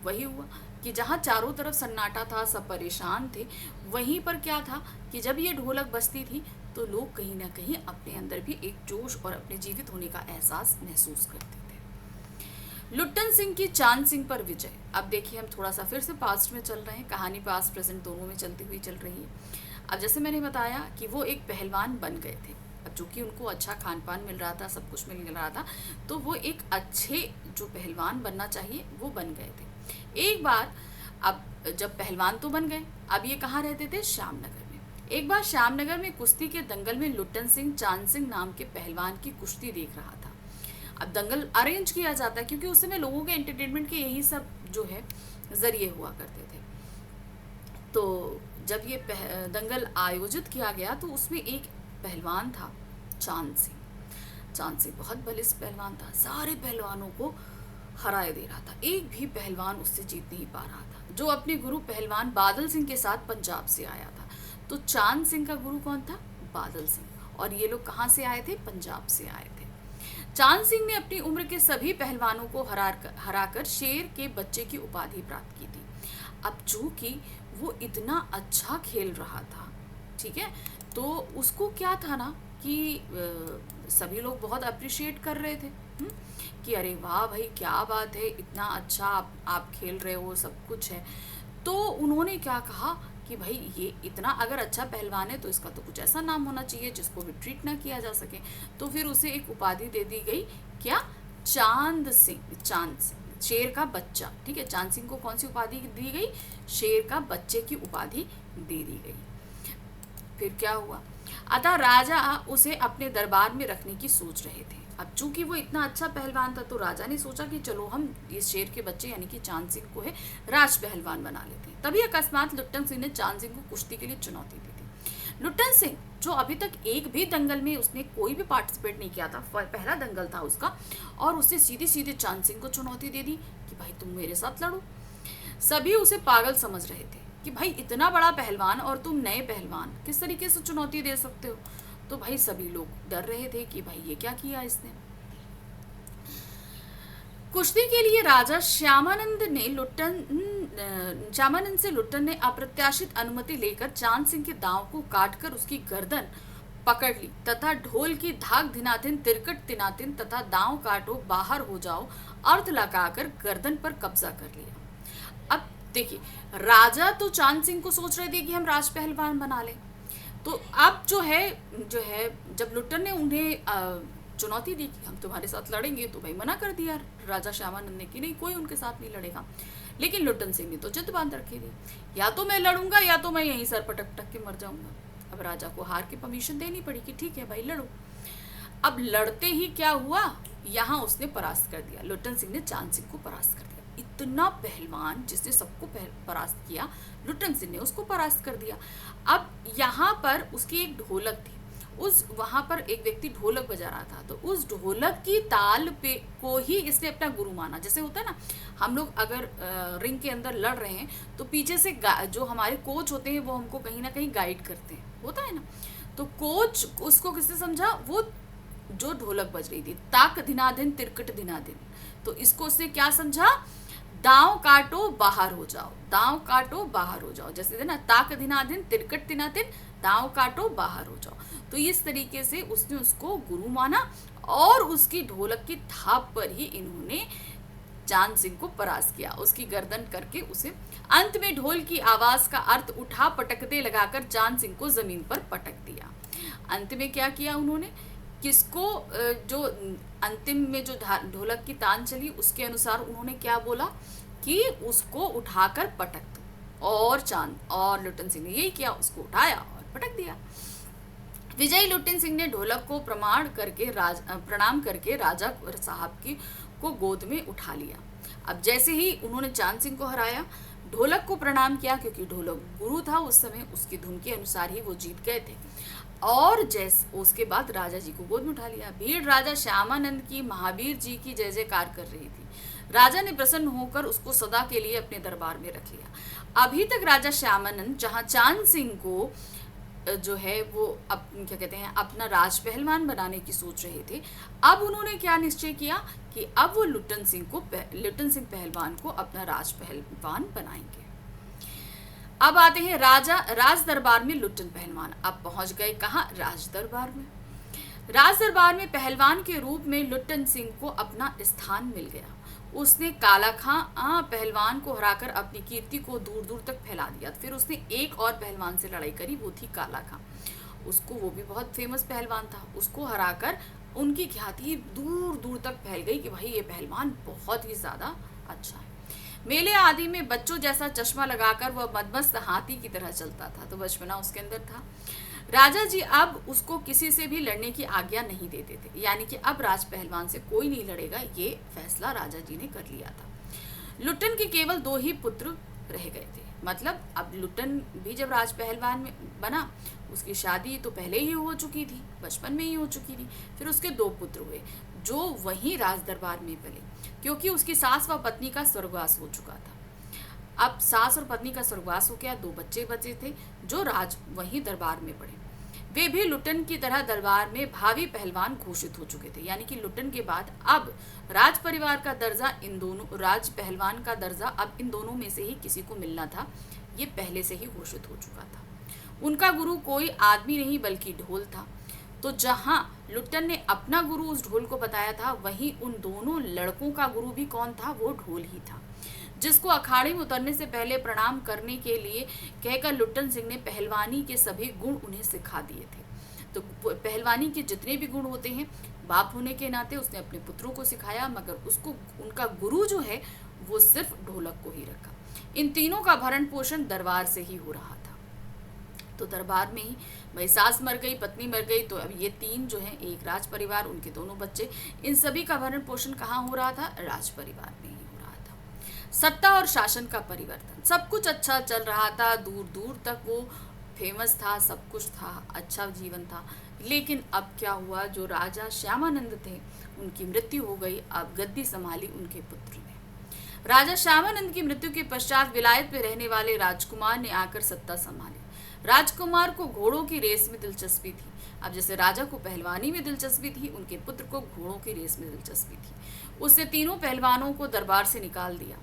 Speaker 1: वही हुआ कि जहाँ चारों तरफ सन्नाटा था, सब परेशान थे, वहीं पर क्या था कि जब ये ढोलक बजती थी तो लोग कहीं ना कहीं अपने अंदर भी एक जोश और अपने जीवित होने का एहसास महसूस करते थे। लुट्टन सिंह की चांद सिंह पर विजय। अब देखिए, हम थोड़ा सा फिर से पास्ट में चल रहे हैं, कहानी पास्ट प्रेजेंट दोनों में चलती हुई चल रही है। अब जैसे मैंने बताया कि वो एक पहलवान बन गए थे, अब चूँकि उनको अच्छा खान पान मिल रहा था, सब कुछ मिल रहा था, तो वो एक अच्छे जो पहलवान बनना चाहिए वो बन गए थे। एक बार, अब जब पहलवान तो बन गए, अब ये कहाँ रहते थे? श्यामनगर में। एक बार श्यामनगर में कुश्ती के दंगल में लुट्टन सिंह चांद सिंह नाम के पहलवान की कुश्ती देख रहा था। अब दंगल अरेंज किया जाता है क्योंकि उस समय लोगों के एंटरटेनमेंट के यही सब जो है जरिए हुआ करते थे। तो जब ये दंगल आयोजित किया गया तो उसमें एक पहलवान था, चांद सिंह। चांद सिंह बहुत बलिष्ठ पहलवान था, सारे पहलवानों को हराए दे रहा था, एक भी पहलवान उससे जीत नहीं पा रहा था, जो अपने गुरु पहलवान बादल सिंह के साथ पंजाब से आया था। तो चांद सिंह का गुरु कौन था? बादल सिंह। और ये लोग कहाँ से आए थे? पंजाब से आए थे। चांद सिंह ने अपनी उम्र के सभी पहलवानों को हराकर शेर के बच्चे की उपाधि प्राप्त की थी। अब चूंकि वो इतना अच्छा खेल रहा था, ठीक है, तो उसको क्या था ना कि सभी लोग बहुत अप्रिशिएट कर रहे थे कि अरे वाह भाई, क्या बात है, इतना अच्छा आप खेल रहे हो, सब कुछ है। तो उन्होंने क्या कहा कि भाई ये इतना अगर अच्छा पहलवान है तो इसका तो कुछ ऐसा नाम होना चाहिए जिसको भी ट्रीट ना किया जा सके। तो फिर उसे एक उपाधि दे दी गई, क्या? चांद सिंह। चांद सिंह, शेर का बच्चा, ठीक है। चांद सिंह को कौन सी उपाधि दी गई? शेर का बच्चे की उपाधि दे दी गई। फिर क्या हुआ? अतः राजा उसे अपने दरबार में रखने की सोच रहे थे। अब चूंकि वो इतना अच्छा पहलवान था तो राजा ने सोचा कि चलो हम इस शेर के बच्चे यानी कि चांद सिंह को है राज पहलवान बना लेते हैं। तभी अकस्मात लुट्टन सिंह ने चांद सिंह को कुश्ती के लिए चुनौती दी थी। लुट्टन सिंह, जो अभी तक एक भी दंगल में उसने कोई भी पार्टिसिपेट नहीं किया था, पहला दंगल था उसका, और उसने सीधे सीधे चांद सिंह को चुनौती दे दी कि भाई तुम मेरे साथ लड़ो। सभी उसे पागल समझ रहे थे कि भाई इतना बड़ा पहलवान और तुम नए पहलवान, किस तरीके से चुनौती दे सकते हो। तो भाई सभी लोग डर रहे थे कि भाई ये क्या किया इसने। कुश्ती के लिए राजा श्यामानंद से लुट्टन ने अप्रत्याशित अनुमति लेकर चांद सिंह के दांव को काटकर उसकी गर्दन पकड़ ली तथा ढोल की धाक धिनातिन तिरकट तिनातिन तथा दांव काटो बाहर हो जाओ अर्थ लगाकर गर्दन पर कब्जा कर लिया। अब देखिए, राजा तो चांद सिंह को सोच रहे थे कि हम राज पहलवान बना लें। तो अब जो है जब लुट्टन ने उन्हें चुनौती दी कि हम तुम्हारे साथ लड़ेंगे, तो भाई मना कर दिया राजा श्यामानंद ने कि नहीं, कोई उनके साथ नहीं लड़ेगा। लेकिन लुट्टन सिंह ने तो जिद बांध रखी थी, या तो मैं लड़ूंगा या तो मैं यहीं सर पटक टक के मर जाऊंगा। अब राजा को हार की परमिशन देनी पड़ी कि ठीक है भाई लड़ो। अब लड़ते ही क्या हुआ, यहाँ उसने परास्त कर दिया, लुट्टन सिंह ने चांद सिंह को परास्त कर दिया। इतना पहलवान जिसने सबको परास्त किया, लुट्टन सिंह ने उसको परास्त कर दिया। अब यहाँ पर उसकी एक ढोलक थी, वहां पर एक व्यक्ति ढोलक बजा रहा था, तो उस ढोलक की ताल पे को ही इसने अपना गुरु माना। जैसे होता है ना, हम लोग अगर रिंग के अंदर लड़ रहे हैं तो पीछे से जो हमारे कोच होते हैं वो हमको कहीं ना कहीं गाइड करते हैं, होता है ना। तो कोच उसको किसने समझा? वो जो ढोलक बज रही थी, ताक धिनाधिन तिरकट धिनाधिन, तो इसको उसने क्या समझा? दांव काटो बाहर हो जाओ, दांव काटो बाहर हो जाओ। जैसे ना, ताक धिनाधिन तिरकट धिनाधिन, दांव काटो बाहर हो जाओ। तो इस तरीके से उसने उसको गुरु माना और उसकी ढोलक की थाप पर ही इन्होंने चांद सिंह को परास्त किया, उसकी गर्दन करके उसे। अंत में ढोल की आवाज का अर्थ उठा पटकते लगाकर चांद सिंह को जमीन पर पटक दिया। अंत में क्या किया उन्होंने? किसको? जो अंतिम में जो ढोलक की तान चली उसके अनुसार उन्होंने क्या बोला कि उसको उठाकर पटक दो, और लुट्टन सिंह ने यही किया, उसको उठाया और पटक दिया। विजयी लुट्टन सिंह ने ढोलक को प्रणाम करके राजा साहब को गोद में उठा लिया। अब जैसे ही उन्होंने चांद सिंह को हराया, ढोलक को प्रणाम किया, क्योंकि ढोलक गुरु था उस समय, उसकी धुन के अनुसार ही वो जीत गए थे। और उसके बाद राजा जी को गोद में उठा लिया। भीड़ राजा श्यामानंद की, महावीर जी की जय जयकार कर रही थी। राजा ने प्रसन्न होकर उसको सदा के लिए अपने दरबार में रख लिया। अभी तक राजा श्यामानंद जहां चांद सिंह को जो है वो क्या कहते हैं अपना राज पहलवान बनाने की सोच रहे थे। अब उन्होंने क्या निश्चय किया कि अब वो लुट्टन सिंह पहलवान को अपना राज पहलवान बनाएंगे। अब आते हैं राज दरबार में लुट्टन पहलवान अब पहुंच गए कहाँ? राज दरबार में। राज दरबार में पहलवान के रूप में लुट्टन सिंह को अपना स्थान मिल गया। उसने काला खां पहलवान को हराकर अपनी कीर्ति को दूर दूर तक फैला दिया। फिर उसने एक और पहलवान से लड़ाई करी, वो थी काला खां। वो भी बहुत फेमस पहलवान था। उसको हराकर उनकी ख्याति दूर दूर तक फैल गई कि भाई ये पहलवान बहुत ही ज्यादा अच्छा है। मेले आदि में बच्चों जैसा चश्मा लगाकर वह मदमस्त हाथी की तरह चलता था, तो बचपना उसके अंदर था। राजा जी अब उसको किसी से भी लड़ने की आज्ञा नहीं देते थे, यानी कि अब राज पहलवान से कोई नहीं लड़ेगा, ये फैसला राजा जी ने कर लिया था। लुट्टन के केवल 2 ही पुत्र रह गए थे। मतलब अब लुट्टन भी जब राज पहलवान में बना, उसकी शादी तो पहले ही हो चुकी थी, बचपन में ही हो चुकी थी। फिर उसके 2 पुत्र हुए जो वहीं राज दरबार में पले, क्योंकि उसकी सास व पत्नी का स्वर्गवास हो चुका था। अब सास और पत्नी का स्वर्गवास हो गया, 2 बच्चे बचे थे जो वहीं दरबार में पड़े। वे भी लुट्टन की तरह दरबार में भावी पहलवान घोषित हो चुके थे, यानी कि लुट्टन के बाद अब राज परिवार का दर्जा राज पहलवान का दर्जा अब इन दोनों में से ही किसी को मिलना था, ये पहले से ही घोषित हो चुका था। उनका गुरु कोई आदमी नहीं बल्कि ढोल था। तो जहां लुट्टन ने अपना गुरु उस ढोल को बताया था, वहीं उन दोनों लड़कों का गुरु भी कौन था? वो ढोल ही था, जिसको अखाड़े में उतरने से पहले प्रणाम करने के लिए कहकर लुट्टन सिंह ने पहलवानी के सभी गुण उन्हें सिखा दिए थे। तो पहलवानी के जितने भी गुण होते हैं, बाप होने के नाते उसने अपने पुत्रों को सिखाया, मगर उसको उनका गुरु जो है वो सिर्फ ढोलक को ही रखा। इन तीनों का भरण पोषण दरबार से ही हो रहा था। तो दरबार में ही भाई सास मर गई, पत्नी मर गई, तो अब ये 3 जो हैं, एक राज परिवार, उनके दोनों बच्चे, इन सभी का भरण पोषण कहाँ हो रहा था? राज परिवार में ही हो रहा था। सत्ता और शासन का परिवर्तन, सब कुछ अच्छा चल रहा था, दूर दूर तक वो फेमस था, सब कुछ था, अच्छा जीवन था। लेकिन अब क्या हुआ? जो राजा श्यामानंद थे उनकी मृत्यु हो गई। अब गद्दी संभाली उनके पुत्र ने। राजा श्यामानंद की मृत्यु के पश्चात विलायत में रहने वाले राजकुमार ने आकर सत्ता संभाली। राजकुमार को घोड़ों की रेस में दिलचस्पी थी। अब जैसे राजा को पहलवानी में दिलचस्पी थी, उनके पुत्र को घोड़ों की रेस में दिलचस्पी थी। उसने तीनों पहलवानों को दरबार से निकाल दिया।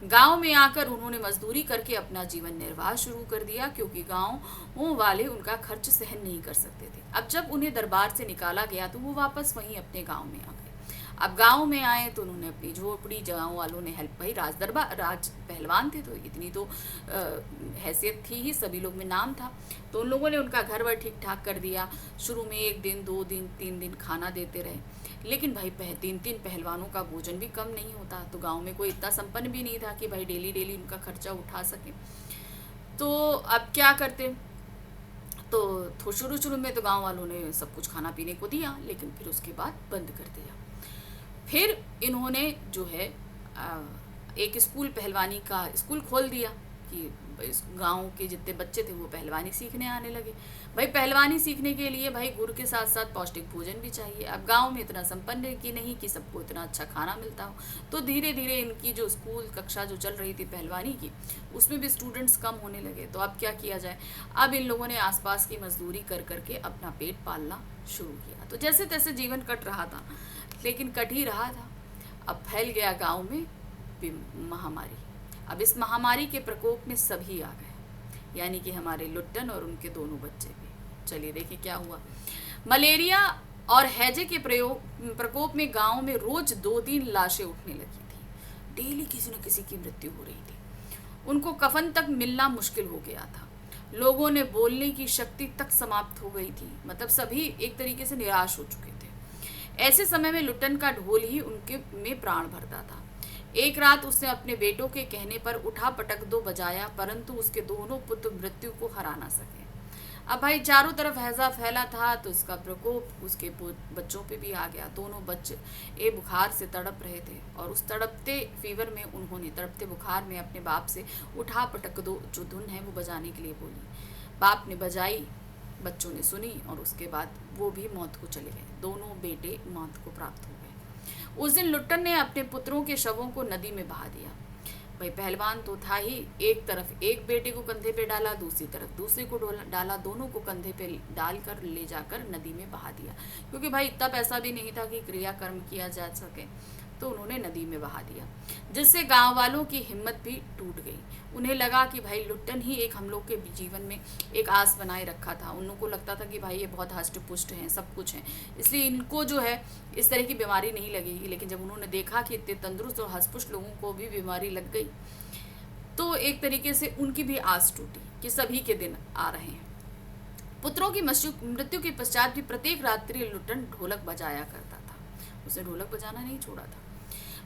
Speaker 1: गांव में आकर उन्होंने मजदूरी करके अपना जीवन निर्वाह शुरू कर दिया, क्योंकि गांव वाले उनका खर्च सहन नहीं कर सकते थे। अब जब उन्हें दरबार से निकाला गया तो वो वापस वहीं अपने गांव में आ गए। अब गांव में आए तो उन्होंने अपनी झोपड़ी, गांव वालों ने हेल्प, भाई राज पहलवान थे तो इतनी तो हैसियत थी ही, सभी लोग में नाम था, तो उन लोगों ने उनका घर वर ठीक ठाक कर दिया। शुरू में 1 दिन 2 दिन 3 दिन खाना देते रहे, लेकिन भाई 3 पहलवानों का भोजन भी कम नहीं होता। तो गांव में कोई इतना संपन्न भी नहीं था कि भाई डेली उनका खर्चा उठा सके। तो अब क्या करते? तो शुरू में तो गांव वालों ने सब कुछ खाना पीने को दिया, लेकिन फिर उसके बाद बंद कर दिया। फिर इन्होंने जो है एक पहलवानी का स्कूल खोल दिया कि गांव के जितने बच्चे थे वो पहलवानी सीखने आने लगे। भाई पहलवानी सीखने के लिए भाई गुड़ के साथ साथ पौष्टिक भोजन भी चाहिए। अब गांव में इतना संपन्न की नहीं कि सबको इतना अच्छा खाना मिलता हो, तो धीरे धीरे इनकी जो स्कूल कक्षा जो चल रही थी पहलवानी की, उसमें भी स्टूडेंट्स कम होने लगे। तो अब क्या किया जाए? अब इन लोगों ने आसपास की मजदूरी कर करके अपना पेट पालना शुरू किया। तो जैसे तैसे जीवन कट रहा था, लेकिन कट ही रहा था। अब फैल गया गांव में महामारी। अब इस महामारी के प्रकोप में सभी आ गए, यानी कि हमारे लुट्टन और उनके दोनों बच्चे भी। चलिए देखिए क्या हुआ। मलेरिया और हैजे के प्रकोप में गांव में रोज 2-3 लाशें उठने लगी थी। डेली किसी न किसी की मृत्यु हो रही थी। उनको कफन तक मिलना मुश्किल हो गया था। लोगों ने बोलने की शक्ति तक समाप्त हो गई थी। मतलब सभी एक तरीके से निराश हो चुके थे। ऐसे समय में लुट्टन का ढोल ही उनके में प्राण भरता था। एक रात उसने अपने बेटों के कहने पर उठा पटक 2 बजाया, परंतु उसके दोनों पुत्र मृत्यु को हरा ना सके। अब भाई चारों तरफ हैजा फैला था, तो इसका प्रकोप उसके बच्चों पे भी आ गया। दोनों बच्चे बुखार से तड़प रहे थे, और उस तड़पते फीवर में उन्होंने तड़पते बुखार में अपने बाप से उठा पटक 2 जो धुन है वो बजाने के लिए बोली। बाप ने बजाई, बच्चों ने सुनी, और उसके बाद वो भी मौत को चले गए। दोनों बेटे मौत को प्राप्त हो गए। उस दिन लुट्टन ने अपने पुत्रों के शवों को नदी में बहा दिया। भाई पहलवान तो था ही, एक तरफ एक बेटे को कंधे पे डाला, दूसरी तरफ दूसरे को डाला, दोनों को कंधे पे डालकर ले जाकर नदी में बहा दिया, क्योंकि भाई इतना पैसा भी नहीं था कि क्रियाकर्म किया जा सके, तो उन्होंने नदी में बहा दिया, जिससे गांव वालों की हिम्मत भी टूट गई। उन्हें लगा कि भाई लुट्टन ही एक हम लोग के जीवन में एक आस बनाए रखा था। उन लोगों को लगता था कि भाई ये बहुत हष्ट पुष्ट हैं, सब कुछ हैं, इसलिए इनको जो है इस तरह की बीमारी नहीं लगेगी। लेकिन जब उन्होंने देखा कि इतने तंदुरुस्त और हष्ट पुष्ट लोगों को भी बीमारी लग गई, तो एक तरीके से उनकी भी आस टूटी कि सभी के दिन आ रहे हैं। पुत्रों की मृत्यु के पश्चात भी प्रत्येक रात्रि लुट्टन ढोलक बजाया करता था। उसने ढोलक बजाना नहीं छोड़ा था।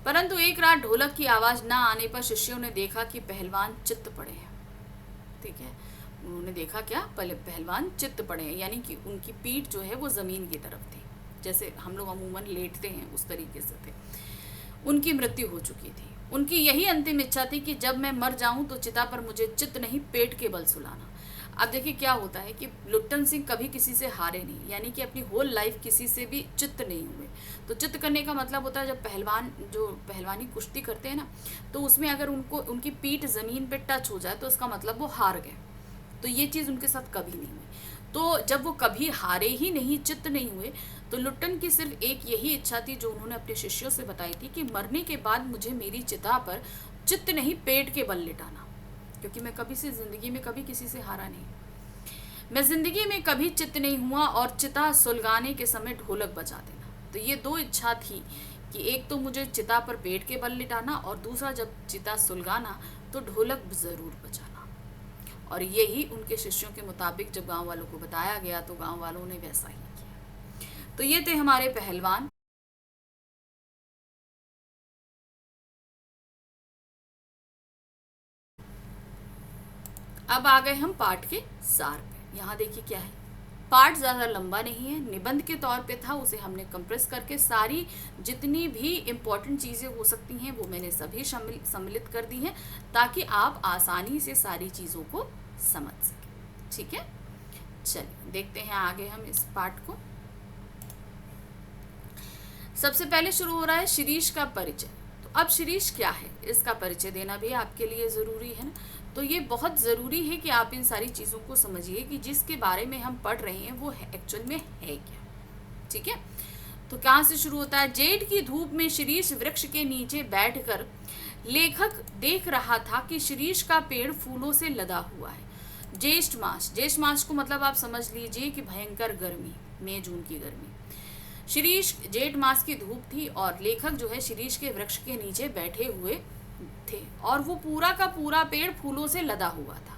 Speaker 1: परंतु एक रात ढोलक की आवाज ना आने पर शिष्यों ने देखा कि पहलवान चित्त पड़े हैं। ठीक है, उन्होंने देखा क्या, पहलवान चित्त पड़े हैं, यानी कि उनकी पीठ जो है वो जमीन की तरफ थी, जैसे हम लोग अमूमन लेटते हैं उस तरीके से थे। उनकी मृत्यु हो चुकी थी। उनकी यही अंतिम इच्छा थी कि जब मैं मर जाऊं तो चिता पर मुझे चित्त नहीं पेट के बल सुलाना। अब देखिए क्या होता है कि लुट्टन सिंह कभी किसी से हारे नहीं, यानी कि अपनी होल लाइफ किसी से भी चित्त नहीं हुए। तो चित्त करने का मतलब होता है जब पहलवान जो पहलवानी कुश्ती करते हैं ना, तो उसमें अगर उनको उनकी पीठ ज़मीन पे टच हो जाए तो इसका मतलब वो हार गए। तो ये चीज़ उनके साथ कभी नहीं हुई। तो जब वो कभी हारे ही नहीं, चित्त नहीं हुए, तो लुट्टन की सिर्फ एक यही इच्छा थी जो उन्होंने अपने शिष्यों से बताई थी कि मरने के बाद मुझे मेरी चिता पर चित्त नहीं पेट के बल लिटाना, क्योंकि मैं कभी से ज़िंदगी में कभी किसी से हारा नहीं, मैं ज़िंदगी में कभी चित्त नहीं हुआ, और चिता सुलगाने के समय ढोलक बजा देना। तो ये दो इच्छा थी कि एक तो मुझे चिता पर पेट के बल लिटाना, और दूसरा जब चिता सुलगाना तो ढोलक ज़रूर बजाना। और यही उनके शिष्यों के मुताबिक जब गांव वालों को बताया गया तो गांव वालों ने वैसा ही किया। तो ये थे हमारे पहलवान। अब आ गए हम पाठ के सार पे। यहाँ देखिए क्या है, पाठ ज़्यादा लंबा नहीं है, निबंध के तौर पे था, उसे हमने कंप्रेस करके सारी जितनी भी इम्पोर्टेंट चीज़ें हो सकती हैं वो मैंने सभी सम्मिलित कर दी हैं, ताकि आप आसानी से सारी चीज़ों को समझ सकें। ठीक है, चलिए देखते हैं आगे हम इस पाठ को। सबसे पहले शुरू हो रहा है शिरीष का परिचय। तो अब शिरीष क्या है, इसका परिचय देना भी आपके लिए ज़रूरी है ना। तो ये बहुत ज़रूरी है कि आप इन सारी चीज़ों को समझिए कि जिसके बारे में हम पढ़ रहे हैं वो एक्चुअल में है क्या। ठीक है, तो कहाँ से शुरू होता है। जेठ की धूप में शिरीष वृक्ष के नीचे बैठकर लेखक देख रहा था कि शिरीष का पेड़ फूलों से लदा हुआ है। ज्येष्ठ मास, ज्येष्ठ मास को मतलब आप समझ लीजिए कि भयंकर गर्मी, मई जून की गर्मी। शिरीष, जेठ मास की धूप थी और लेखक जो है शिरीष के वृक्ष के नीचे बैठे हुए थे, और वो पूरा का पूरा पेड़ फूलों से लदा हुआ था।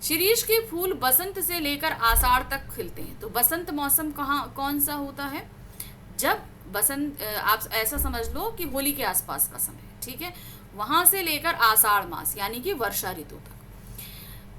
Speaker 1: शिरीष के फूल बसंत से लेकर आषाढ़ तक खिलते हैं। तो बसंत मौसम कौन सा होता है, जब बसंत, आप ऐसा समझ लो कि होली के आसपास का समय। ठीक है, वहां से लेकर आषाढ़ मास यानी कि वर्षा ऋतु तक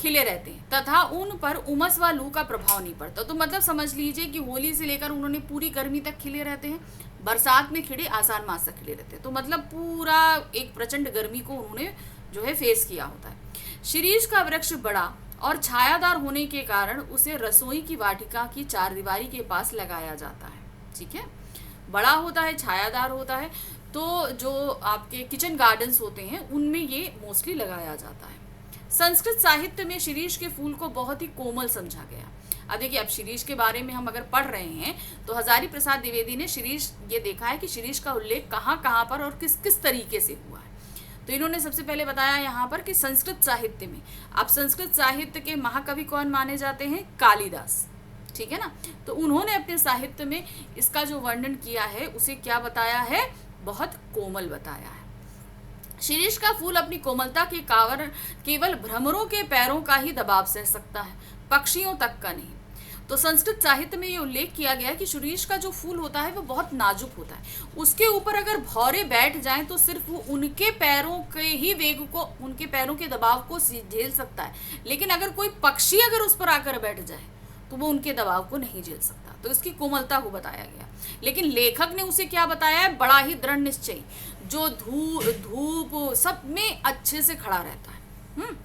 Speaker 1: खिले रहते हैं, तथा उन पर उमस व लू का प्रभाव नहीं पड़ता। तो मतलब समझ लीजिए कि होली से लेकर उन्होंने पूरी गर्मी तक खिले रहते हैं, बरसात में खिले आषाढ़ मास तक खिले रहते हैं। तो मतलब पूरा एक प्रचंड गर्मी को उन्होंने जो है फेस किया होता है। शिरीष का वृक्ष बड़ा और छायादार होने के कारण उसे रसोई की वाटिका की चारदीवारी के पास लगाया जाता है। ठीक है, बड़ा होता है, छायादार होता है, तो जो आपके किचन गार्डन्स होते हैं उनमें ये मोस्टली लगाया जाता है। संस्कृत साहित्य में शिरीष के फूल को बहुत ही कोमल समझा गया। अब देखिए, अब शिरीष के बारे में हम अगर पढ़ रहे हैं तो हजारी प्रसाद द्विवेदी ने शिरीष, ये देखा है कि शिरीष का उल्लेख कहाँ कहाँ पर और किस किस तरीके से हुआ है। तो इन्होंने सबसे पहले बताया यहाँ पर कि संस्कृत साहित्य में, अब संस्कृत साहित्य के महाकवि कौन माने जाते हैं, कालिदास। ठीक है ना, तो उन्होंने अपने साहित्य में इसका जो वर्णन किया है उसे क्या बताया है, बहुत कोमल बताया है। शिरीष का फूल अपनी कोमलता के कारण केवल भ्रमरों के पैरों का ही दबाव सह सकता है, पक्षियों तक का नहीं। तो संस्कृत साहित्य में ये उल्लेख किया गया है कि शिरीष का जो फूल होता है वो बहुत नाजुक होता है, उसके ऊपर अगर भौरे बैठ जाएं तो सिर्फ वो उनके पैरों के ही वेग को, उनके पैरों के दबाव को झेल सकता है, लेकिन अगर कोई पक्षी अगर उस पर आकर बैठ जाए तो वो उनके दबाव को नहीं झेल सकता। तो इसकी कोमलता को बताया गया, लेकिन लेखक ने उसे क्या बताया है, बड़ा ही दृढ़ निश्चय, जो धूप सब में अच्छे से खड़ा रहता है।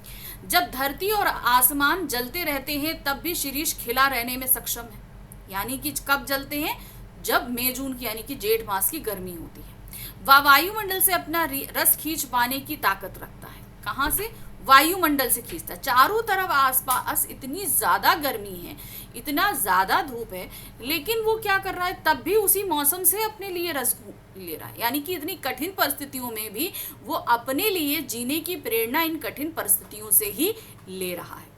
Speaker 1: जब धरती और आसमान जलते रहते हैं तब भी शिरीष खिला रहने में सक्षम है। यानी कि कब जलते हैं, जब मई जून की यानी कि जेठ मास की गर्मी होती है। वायुमंडल से अपना रस खींच पाने की ताकत रखता है। कहाँ से? वायुमंडल से खींचता है। चारों तरफ आसपास इतनी ज्यादा गर्मी है, इतना ज्यादा धूप है, लेकिन वो क्या कर रहा है, तब भी उसी मौसम से अपने लिए रस ले रहा है। यानी कि इतनी कठिन परिस्थितियों में भी वो अपने लिए जीने की प्रेरणा इन कठिन परिस्थितियों से ही ले रहा है।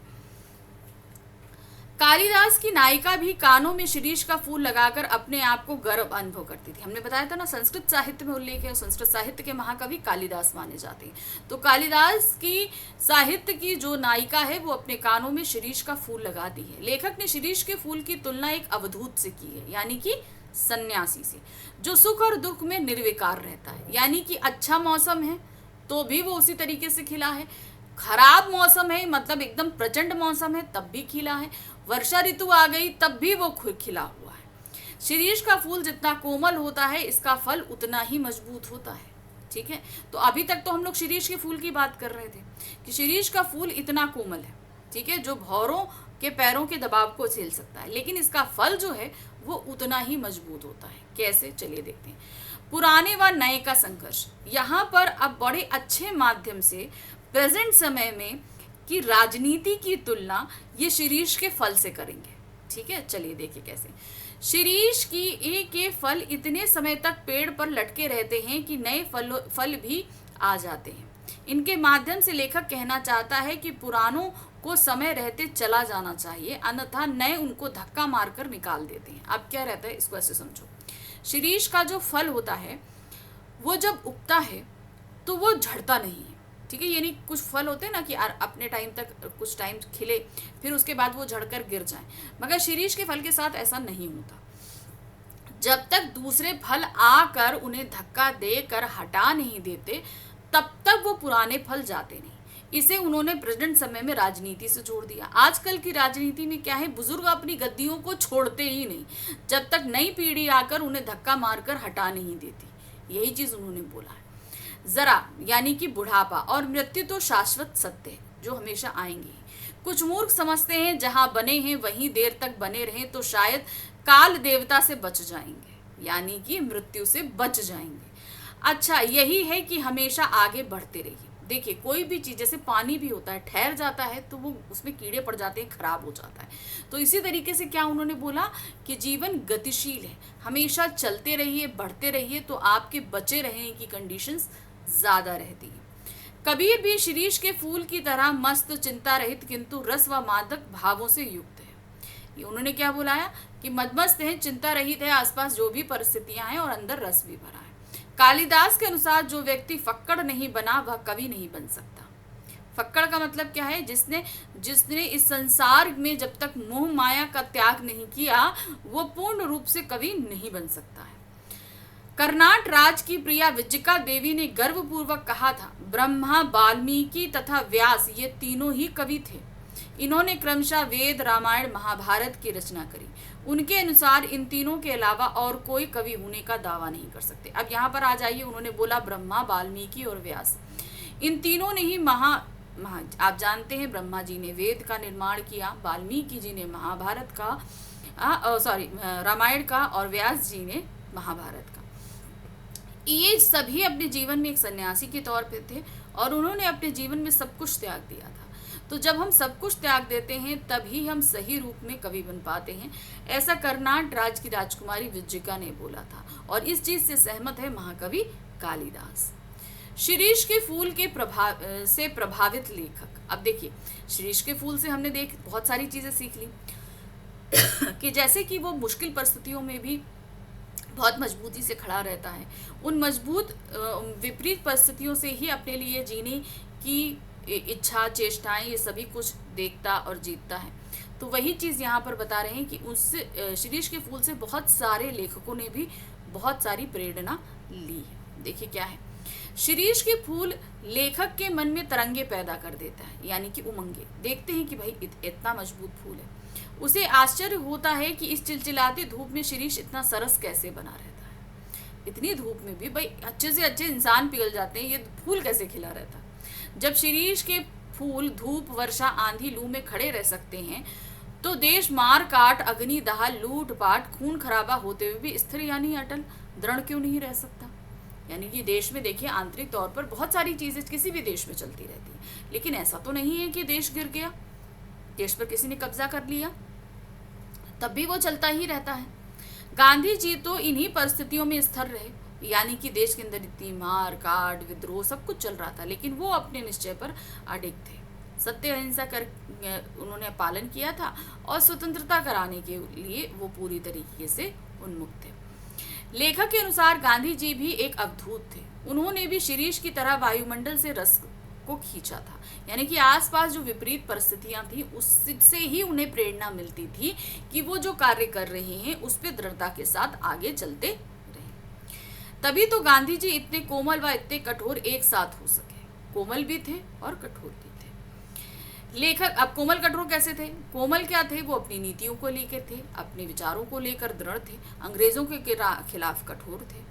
Speaker 1: कालिदास की नायिका भी कानों में शिरीष का फूल लगाकर अपने आप को गर्व अनुभव करती थी। हमने बताया था ना, संस्कृत साहित्य में उल्लेख है, संस्कृत साहित्य के महाकवि कालिदास माने जाते हैं। तो कालिदास की साहित्य की जो नायिका है वो अपने कानों में शिरीष का फूल लगाती है। लेखक ने शिरीष के फूल की तुलना एक अवधूत से की है, यानी कि सन्यासी से, जो सुख और दुख में निर्विकार रहता है। यानी कि अच्छा मौसम है तो भी वो उसी तरीके से खिला है, खराब मौसम है मतलब एकदम प्रचंड मौसम है तब भी खिला है, वर्षा ऋतु आ गई तब भी वो खिला हुआ है। शिरीष का फूल जितना कोमल होता है इसका फल उतना ही मजबूत होता है। ठीक है, तो अभी तक तो हम लोग शिरीष के फूल की बात कर रहे थे कि शिरीष का फूल इतना कोमल है, ठीक है, जो भौरों के पैरों के दबाव को झेल सकता है, लेकिन इसका फल जो है वो उतना ही मजबूत होता है। कैसे? चलिए देखते हैं। पुराने व नए का संघर्ष। यहाँ पर अब बड़े अच्छे माध्यम से प्रेजेंट समय में की राजनीति की तुलना ये शिरीष के फल से करेंगे। ठीक है, चलिए देखिए कैसे। शिरीष की एक फल इतने समय तक पेड़ पर लटके रहते हैं कि नए फल भी आ जाते हैं। इनके माध्यम से लेखक कहना चाहता है कि पुरानों को समय रहते चला जाना चाहिए, अन्यथा नए उनको धक्का मारकर निकाल देते हैं। अब क्या रहता है, इसको ऐसे समझो। शिरीष का जो फल होता है वो जब उगता है तो वो झड़ता नहीं है। ठीक है, यानी कुछ फल होते हैं ना कि अपने टाइम तक कुछ टाइम खिले फिर उसके बाद वो झड़कर गिर जाए, मगर शिरीष के फल के साथ ऐसा नहीं होता। जब तक दूसरे फल आकर उन्हें धक्का देकर हटा नहीं देते तब तक वो पुराने फल जाते नहीं। इसे उन्होंने प्रेजेंट समय में राजनीति से जोड़ दिया। आजकल की राजनीति में क्या है, बुजुर्ग अपनी गद्दियों को छोड़ते ही नहीं जब तक नई पीढ़ी आकर उन्हें धक्का मारकर हटा नहीं देती। यही चीज उन्होंने बोला है। जरा यानी कि बुढ़ापा और मृत्यु तो शाश्वत सत्य है जो हमेशा आएंगे। कुछ मूर्ख समझते हैं जहां बने हैं वहीं देर तक बने रहें तो शायद काल देवता से बच जाएंगे, यानी कि मृत्यु से बच जाएंगे। अच्छा, यही है कि हमेशा आगे बढ़ते रहिए। देखिए, कोई भी चीज, जैसे पानी भी होता है, ठहर जाता है तो वो उसमें कीड़े पड़ जाते हैं, खराब हो जाता है। तो इसी तरीके से क्या उन्होंने बोला कि जीवन गतिशील है, हमेशा चलते रहिए, बढ़ते रहिए, तो आपके बचे रहने की कंडीशंस ज्यादा रहती है। कबीर भी शिरीष के फूल की तरह मस्त, चिंता रहित किंतु रस व मादक भावों से युक्त है। ये उन्होंने क्या बुलाया कि मदमस्त है, चिंता रहित है, आसपास जो भी परिस्थितियां हैं और अंदर रस भी भरा है। कालिदास के अनुसार जो व्यक्ति फक्कड़ नहीं बना वह कवि नहीं बन सकता। फक्कड़ का मतलब क्या है, जिसने इस संसार में जब तक मोह माया का त्याग नहीं किया वो पूर्ण रूप से कवि नहीं बन सकता है। कर्नाट राज की प्रिया विजयिका देवी ने गर्वपूर्वक कहा था, ब्रह्मा, वाल्मीकि तथा व्यास ये तीनों ही कवि थे। इन्होंने क्रमशः वेद, रामायण, महाभारत की रचना करी। उनके अनुसार इन तीनों के अलावा और कोई कवि होने का दावा नहीं कर सकते। अब यहाँ पर आ जाइए, उन्होंने बोला ब्रह्मा, वाल्मीकि और व्यास, इन तीनों ने ही आप जानते हैं ब्रह्मा जी ने वेद का निर्माण किया, वाल्मीकि जी ने महाभारत का रामायण का, और व्यास जी ने महाभारत का। ये सभी अपने जीवन में एक सन्यासी के तौर पे थे और उन्होंने अपने जीवन में सब कुछ त्याग दिया था। तो जब हम सब कुछ त्याग देते हैं तभी हम सही रूप में कवि बन पाते हैं, ऐसा कर्नाट राज की राजकुमारी विजयिका ने बोला था और इस चीज से सहमत है महाकवि कालिदास। शिरीष के फूल के से प्रभावित लेखक। अब देखिए, शिरीष के फूल से हमने बहुत सारी चीजें सीख ली कि जैसे कि वो मुश्किल परिस्थितियों में भी बहुत मजबूती से खड़ा रहता है, उन मजबूत विपरीत परिस्थितियों से ही अपने लिए जीने की इच्छा, चेष्टाएं, ये सभी कुछ देखता और जीतता है। तो वही चीज़ यहाँ पर बता रहे हैं कि उससे शिरीष के फूल से बहुत सारे लेखकों ने भी बहुत सारी प्रेरणा ली है। देखिए क्या है, शिरीष के फूल लेखक के मन में तरंगे पैदा कर देता है, यानी कि उमंगे। देखते हैं कि भाई इतना मजबूत फूल है, उसे आश्चर्य होता है कि इस चिलचिलाती धूप में शिरीष इतना सरस कैसे बना रहता है। इतनी धूप में भी भाई अच्छे से अच्छे इंसान पिघल जाते हैं, ये फूल कैसे खिला रहता है। जब शिरीष के फूल धूप, वर्षा, आंधी, लू में खड़े रह सकते हैं तो देश मार काट, अग्नि दाह, लूट पाट, खून खराबा होते हुए भी स्थिर यानी अटल, दृढ़ क्यों नहीं रह सकता। यानी कि देश में देखिए आंतरिक तौर पर बहुत सारी चीजें किसी भी देश में चलती रहती है, लेकिन ऐसा तो नहीं है कि देश गिर गया, देश पर किसी ने कब्जा कर लिया, तब भी वो चलता ही रहता है। गांधी जी तो इन्हीं परिस्थितियों में स्थिर रहे, यानी कि देश के अंदर इतनी मार काट विद्रोह सब कुछ चल रहा था, लेकिन वो अपने निश्चय पर अडिग थे। सत्य अहिंसा कर उन्होंने पालन किया था और स्वतंत्रता कराने के लिए वो पूरी तरीके से उन्मुख थे। लेखक के अनुसार गांधी जी भी एक अवधूत थे। उन्होंने भी शिरीष की तरह वायुमंडल से रस को खींचा था, यानी कि आसपास जो विपरीत परिस्थितियां थी उससे ही उन्हें प्रेरणा मिलती थी कि वो जो कार्य कर रहे हैं उस पर दृढ़ता के साथ आगे चलते रहे। तभी तो गांधी जी इतने कोमल व इतने कठोर एक साथ हो सके। कोमल भी थे और कठोर भी थे। लेखक अब कोमल कठोर कैसे थे? कोमल क्या थे? वो अपनी नीतियों को लेकर थे, अपने विचारों को लेकर दृढ़ थे, अंग्रेजों के खिलाफ कठोर थे।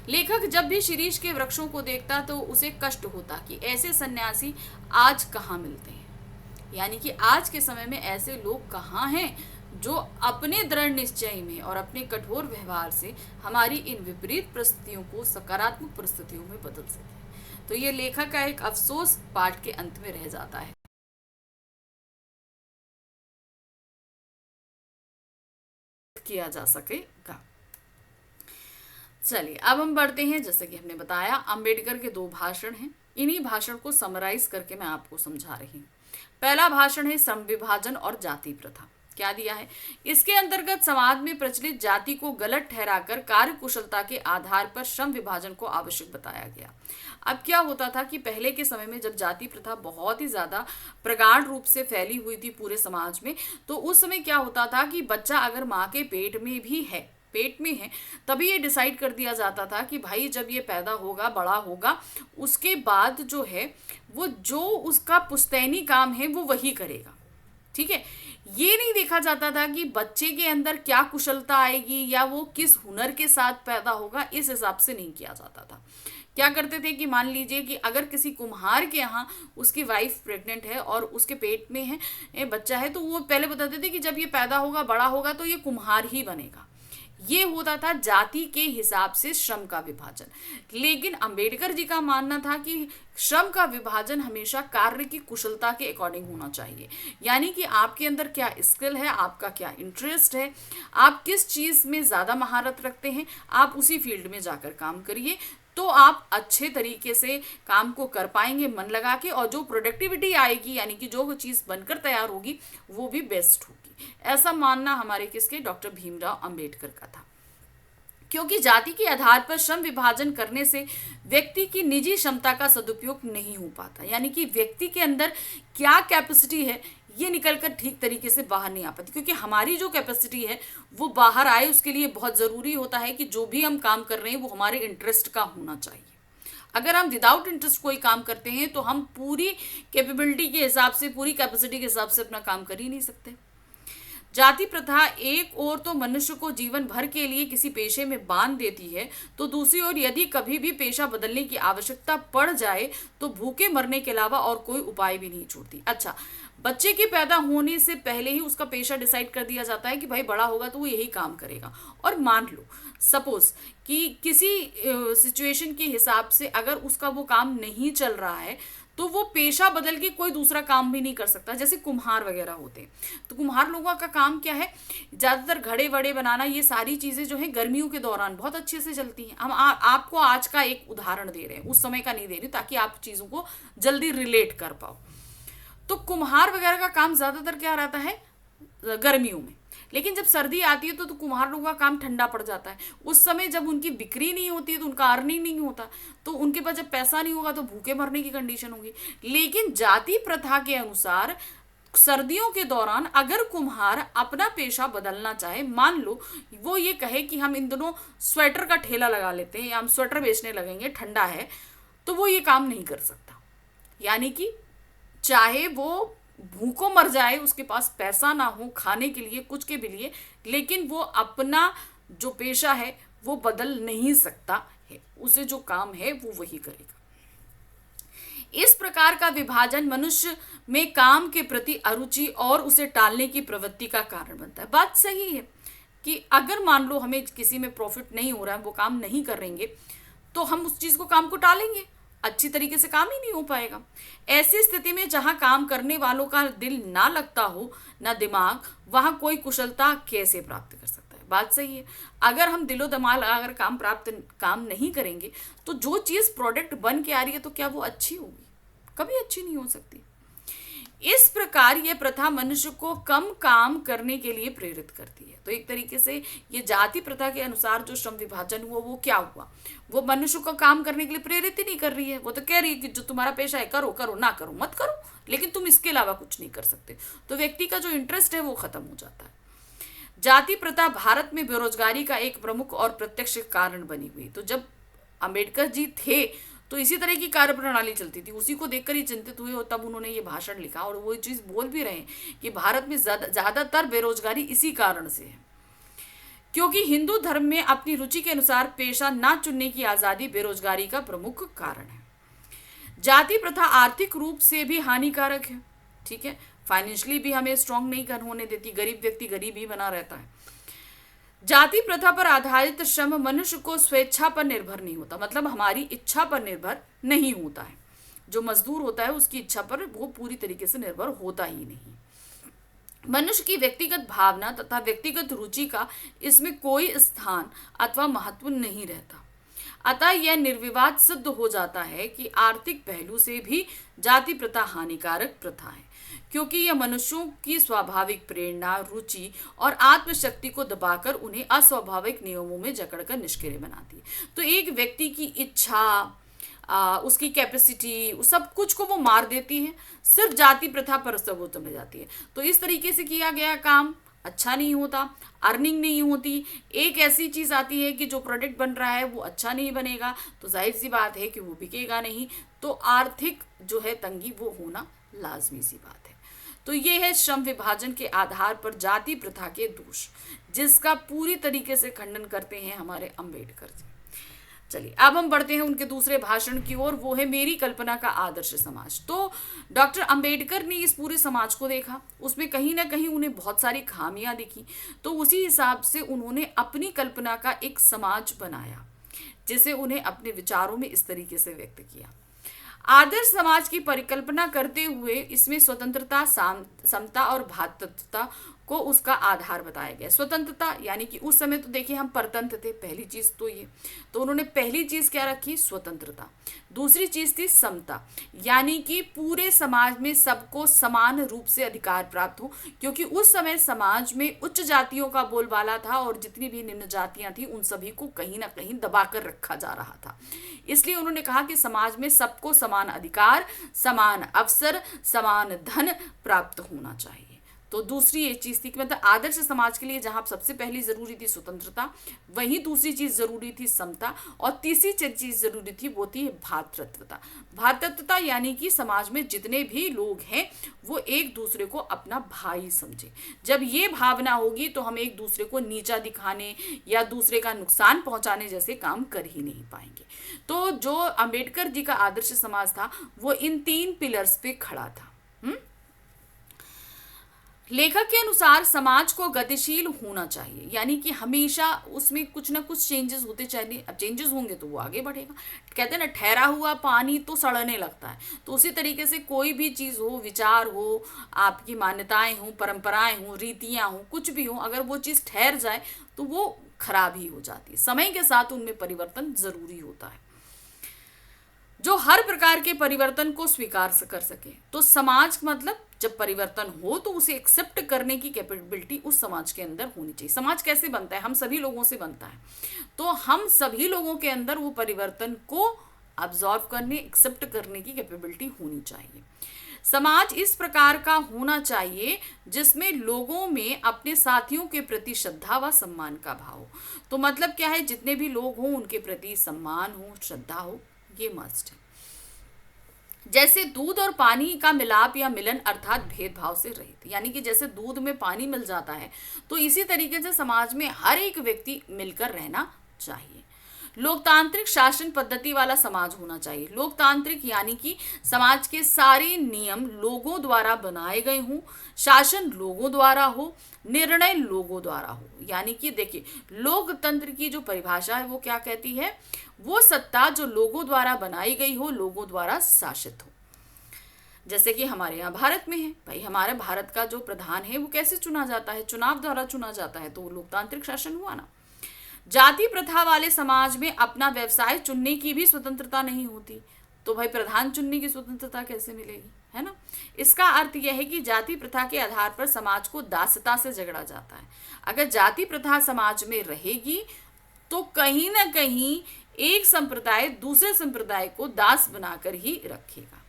Speaker 1: लेखक जब भी शिरीष के वृक्षों को देखता तो उसे कष्ट होता कि ऐसे सन्यासी आज कहाँ मिलते हैं, यानी कि आज के समय में ऐसे लोग कहाँ हैं जो अपने दृढ़ निश्चय में और अपने कठोर व्यवहार से हमारी इन विपरीत परिस्थितियों को सकारात्मक परिस्थितियों में बदल सके। तो ये लेखक का एक अफसोस पाठ के अंत में रह जाता है किया जा सकेगा। चलिए अब हम बढ़ते हैं। जैसे कि हमने बताया अंबेडकर के 2 भाषण हैं, इन्हीं भाषण को समराइज करके मैं आपको समझा रही हूँ। पहला भाषण है श्रम विभाजन और जाति प्रथा। क्या दिया है? इसके अंतर्गत समाज में प्रचलित जाति को गलत ठहराकर कार्य कुशलता के आधार पर श्रम विभाजन को आवश्यक बताया गया। अब क्या होता था कि पहले के समय में जब जाति प्रथा बहुत ही ज्यादा प्रगाढ़ रूप से फैली हुई थी पूरे समाज में, तो उस समय क्या होता था कि बच्चा अगर माँ के पेट में है तभी ये डिसाइड कर दिया जाता था कि भाई जब ये पैदा होगा, बड़ा होगा, उसके बाद जो है वो जो उसका पुश्तैनी काम है वो वही करेगा। ठीक है, ये नहीं देखा जाता था कि बच्चे के अंदर क्या कुशलता आएगी या वो किस हुनर के साथ पैदा होगा, इस हिसाब से नहीं किया जाता था। क्या करते थे कि मान लीजिए कि अगर किसी कुम्हार के यहाँ उसकी वाइफ प्रेग्नेंट है और उसके पेट में है बच्चा है, तो वो पहले बताते थे कि जब ये पैदा होगा, बड़ा होगा, तो ये कुम्हार ही बनेगा। ये होता था जाति के हिसाब से श्रम का विभाजन। लेकिन अंबेडकर जी का मानना था कि श्रम का विभाजन हमेशा कार्य की कुशलता के अकॉर्डिंग होना चाहिए, यानी कि आपके अंदर क्या स्किल है, आपका क्या इंटरेस्ट है, आप किस चीज में ज्यादा महारत रखते हैं, आप उसी फील्ड में जाकर काम करिए, तो आप अच्छे तरीके से काम को कर पाएंगे मन लगा के, और जो प्रोडक्टिविटी आएगी यानी कि जो चीज बनकर तैयार होगी वो भी बेस्ट होगी। ऐसा मानना हमारे किसके? डॉक्टर भीमराव अंबेडकर का था। क्योंकि जाति के आधार पर श्रम विभाजन करने से व्यक्ति की निजी क्षमता का सदुपयोग नहीं हो पाता, यानी कि व्यक्ति के अंदर क्या कैपेसिटी है ये निकलकर ठीक तरीके से बाहर नहीं आ पाती। क्योंकि हमारी जो कैपेसिटी है वो बाहर आए, उसके लिए बहुत ज़रूरी होता है कि जो भी हम काम कर रहे हैं वो हमारे इंटरेस्ट का होना चाहिए। अगर हम विदाउट इंटरेस्ट कोई काम करते हैं तो हम पूरी कैपेबिलिटी के हिसाब से, पूरी कैपेसिटी के हिसाब से अपना काम कर ही नहीं सकते। जाति प्रथा एक ओर तो मनुष्य को जीवन भर के लिए किसी पेशे में बांध देती है, तो दूसरी ओर यदि कभी भी पेशा बदलने की आवश्यकता पड़ जाए तो भूखे मरने के अलावा और कोई उपाय भी नहीं छोड़ती। अच्छा, बच्चे के पैदा होने से पहले ही उसका पेशा डिसाइड कर दिया जाता है कि भाई बड़ा होगा तो वो यही काम करेगा। और मान लो सपोज कि किसी सिचुएशन के हिसाब से अगर उसका वो काम नहीं चल रहा है तो वो पेशा बदल के कोई दूसरा काम भी नहीं कर सकता। जैसे कुम्हार वगैरह होते हैं, तो कुम्हार लोगों का काम क्या है? ज़्यादातर घड़े वड़े बनाना, ये सारी चीज़ें जो है गर्मियों के दौरान बहुत अच्छे से चलती हैं। हम आपको आज का एक उदाहरण दे रहे हैं, उस समय का नहीं दे रहे, ताकि आप चीज़ों को जल्दी रिलेट कर पाओ। तो कुम्हार वगैरह का काम ज़्यादातर क्या रहता है? गर्मियों में। लेकिन जब सर्दी आती है तो कुम्हार लोगों का काम ठंडा पड़ जाता है। उस समय जब उनकी बिक्री नहीं होती है तो उनका अर्निंग नहीं होता, तो उनके पास जब पैसा नहीं होगा तो भूखे मरने की कंडीशन होगी। लेकिन जाति प्रथा के अनुसार सर्दियों के दौरान अगर कुम्हार अपना पेशा बदलना चाहे, मान लो वो ये कहे कि हम इन दोनों स्वेटर का ठेला लगा लेते हैं या हम स्वेटर बेचने लगेंगे, ठंडा है, तो वो ये काम नहीं कर सकता। यानी कि चाहे वो भूखों मर जाए, उसके पास पैसा ना हो खाने के लिए, कुछ के भी लिए, लेकिन वो अपना जो पेशा है वो बदल नहीं सकता है। उसे जो काम है वो वही करेगा। इस प्रकार का विभाजन मनुष्य में काम के प्रति अरुचि और उसे टालने की प्रवृत्ति का कारण बनता है। बात सही है कि अगर मान लो हमें किसी में प्रॉफिट नहीं हो रहा है, वो काम नहीं करेंगे, तो हम उस चीज को, काम को टालेंगे, अच्छी तरीके से काम ही नहीं हो पाएगा। ऐसी स्थिति में जहां काम करने वालों का दिल ना लगता हो, ना दिमाग, वहां कोई कुशलता कैसे प्राप्त कर सकता है? बात सही है। अगर हम दिलो दिमाग अगर काम नहीं करेंगे तो जो चीज प्रोडक्ट बन के आ रही है तो क्या वो अच्छी होगी? कभी अच्छी नहीं हो सकती। इस प्रकार यह प्रथा मनुष्य को कम काम करने के लिए प्रेरित करती है। तो एक तरीके से ये जाति प्रथा के अनुसार जो श्रम विभाजन हुआ वो क्या हुआ? वो मनुष्य को काम करने के लिए प्रेरित ही नहीं कर रही है। वो तो कह रही है कि जो तुम्हारा पेशा है करो, करो, ना करो मत करो, लेकिन तुम इसके अलावा कुछ नहीं कर सकते। तो व्यक्ति का जो इंटरेस्ट है वो खत्म हो जाता है। जाति प्रथा भारत में बेरोजगारी का एक प्रमुख और प्रत्यक्ष कारण बनी हुई। तो जब अंबेडकर जी थे तो इसी तरह की कार्य प्रणाली चलती थी, उसी को देखकर ही चिंतित हुए और तब उन्होंने ये भाषण लिखा। और वो चीज बोल भी रहे हैं कि भारत में ज्यादातर बेरोजगारी इसी कारण से है, क्योंकि हिंदू धर्म में अपनी रुचि के अनुसार पेशा ना चुनने की आजादी बेरोजगारी का प्रमुख कारण है। जाति प्रथा आर्थिक रूप से भी हानिकारक है, ठीक है, फाइनेंशियली भी हमें स्ट्रांग नहीं होने देती, गरीब व्यक्ति गरीब ही बना रहता है। जाति प्रथा पर आधारित श्रम मनुष्य को स्वेच्छा पर निर्भर नहीं होता, मतलब हमारी इच्छा पर निर्भर नहीं होता है। जो मजदूर होता है उसकी इच्छा पर वो पूरी तरीके से निर्भर होता ही नहीं। मनुष्य की व्यक्तिगत भावना तथा व्यक्तिगत रुचि का इसमें कोई स्थान अथवा महत्व नहीं रहता। अतः यह निर्विवाद सिद्ध हो जाता है कि आर्थिक पहलू से भी जाति प्रथा हानिकारक प्रथा है, क्योंकि यह मनुष्यों की स्वाभाविक प्रेरणा, रुचि और आत्मशक्ति को दबाकर उन्हें अस्वाभाविक नियमों में जकड़कर निष्क्रिय बनाती है। तो एक व्यक्ति की इच्छा, उसकी कैपेसिटी, सब कुछ को वो मार देती है, सिर्फ जाति प्रथा पर वो चले जाती है। तो इस तरीके से किया गया काम अच्छा नहीं होता, अर्निंग नहीं होती। एक ऐसी चीज आती है कि जो प्रोडक्ट बन रहा है वो अच्छा नहीं बनेगा, तो जाहिर सी बात है कि वो बिकेगा नहीं, तो आर्थिक जो है तंगी वो होना लाजमी सी बात है। तो ये है श्रम विभाजन के आधार पर जाति प्रथा के दोष, जिसका पूरी तरीके से खंडन करते हैं हमारे अंबेडकर जी। चलिए अब हम बढ़ते हैं उनके दूसरे भाषण की ओर, वो है मेरी कल्पना का आदर्श समाज। तो डॉक्टर अंबेडकर ने इस पूरे समाज को देखा, उसमें कहीं ना कहीं उन्हें बहुत सारी खामियां दिखी, तो उसी हिसाब से उन्होंने अपनी कल्पना का एक समाज बनाया, जिसे उन्हें अपने विचारों में इस तरीके से व्यक्त किया। आदर्श समाज की परिकल्पना करते हुए इसमें स्वतंत्रता, समता और भ्रातृत्वता को उसका आधार बताया गया। स्वतंत्रता यानी कि उस समय तो देखिए हम परतंत्र थे, पहली चीज तो ये, तो उन्होंने पहली चीज क्या रखी? स्वतंत्रता। दूसरी चीज थी समता, यानी कि पूरे समाज में सबको समान रूप से अधिकार प्राप्त हो, क्योंकि उस समय समाज में उच्च जातियों का बोलबाला था और जितनी भी निम्न जातियां थी उन सभी को कहीं ना कहीं दबाकर रखा जा रहा था। इसलिए उन्होंने कहा कि समाज में सबको समान अधिकार, समान अवसर, समान धन प्राप्त होना चाहिए। तो दूसरी एक चीज थी कि मतलब आदर्श समाज के लिए जहां सबसे पहली जरूरी थी स्वतंत्रता, वहीं दूसरी चीज जरूरी थी समता, और तीसरी चीज जरूरी थी वो थी भ्रातृत्वता। भ्रातृत्वता यानी कि समाज में जितने भी लोग हैं वो एक दूसरे को अपना भाई समझे। जब ये भावना होगी तो हम एक दूसरे को नीचा दिखाने या दूसरे का नुकसान पहुंचाने जैसे काम कर ही नहीं पाएंगे। तो जो अंबेडकर जी का आदर्श समाज था वो इन 3 पिलर्स पे खड़ा था। लेखक के अनुसार समाज को गतिशील होना चाहिए, यानी कि हमेशा उसमें कुछ ना कुछ चेंजेस होते चाहिए। अब चेंजेस होंगे तो वो आगे बढ़ेगा। कहते हैं ना, ठहरा हुआ पानी तो सड़ने लगता है। तो उसी तरीके से कोई भी चीज़ हो, विचार हो, आपकी मान्यताएं हो, परंपराएं हो, रीतियां हो, कुछ भी हो, अगर वो चीज़ ठहर जाए तो वो खराब ही हो जाती है। समय के साथ उनमें परिवर्तन जरूरी होता है, जो हर प्रकार के परिवर्तन को स्वीकार कर सके। तो समाज मतलब जब परिवर्तन हो तो उसे एक्सेप्ट करने की कैपेबिलिटी उस समाज के अंदर होनी चाहिए। समाज कैसे बनता है? हम सभी लोगों से बनता है। तो हम सभी लोगों के अंदर वो परिवर्तन को अब्जॉर्व करने, एक्सेप्ट करने की कैपेबिलिटी होनी चाहिए। समाज इस प्रकार का होना चाहिए जिसमें लोगों में अपने साथियों के प्रति श्रद्धा व सम्मान का भाव हो। तो मतलब क्या है? जितने भी लोग हों उनके प्रति सम्मान हो, श्रद्धा हो, ये मस्ट है। जैसे दूध और पानी का मिलाप या मिलन अर्थात भेदभाव से रहित, यानी कि जैसे दूध में पानी मिल जाता है तो इसी तरीके से समाज में हर एक व्यक्ति मिलकर रहना चाहिए। लोकतांत्रिक शासन पद्धति वाला समाज होना चाहिए। लोकतांत्रिक यानी कि समाज के सारे नियम लोगों द्वारा बनाए गए हों, शासन लोगों द्वारा हो, निर्णय लोगों द्वारा हो। यानी कि देखिए, लोकतंत्र की जो परिभाषा है वो क्या कहती है, वो सत्ता जो लोगों द्वारा बनाई गई हो, लोगों द्वारा शासित हो। जैसे कि हमारे यहाँ भारत में है भाई, हमारे भारत का जो प्रधान है वो कैसे चुना जाता है, चुनाव द्वारा चुना जाता है, तो वो लोकतांत्रिक शासन हुआ ना। जाति प्रथा वाले समाज में अपना व्यवसाय चुनने की भी स्वतंत्रता नहीं होती, तो भाई प्रधान चुनने की स्वतंत्रता कैसे मिलेगी, है ना। इसका अर्थ यह है कि जाति प्रथा के आधार पर समाज को दासता से झगड़ा जाता है। अगर जाति प्रथा समाज में रहेगी तो कहीं ना कहीं एक संप्रदाय दूसरे संप्रदाय को दास बनाकर ही रखेगा।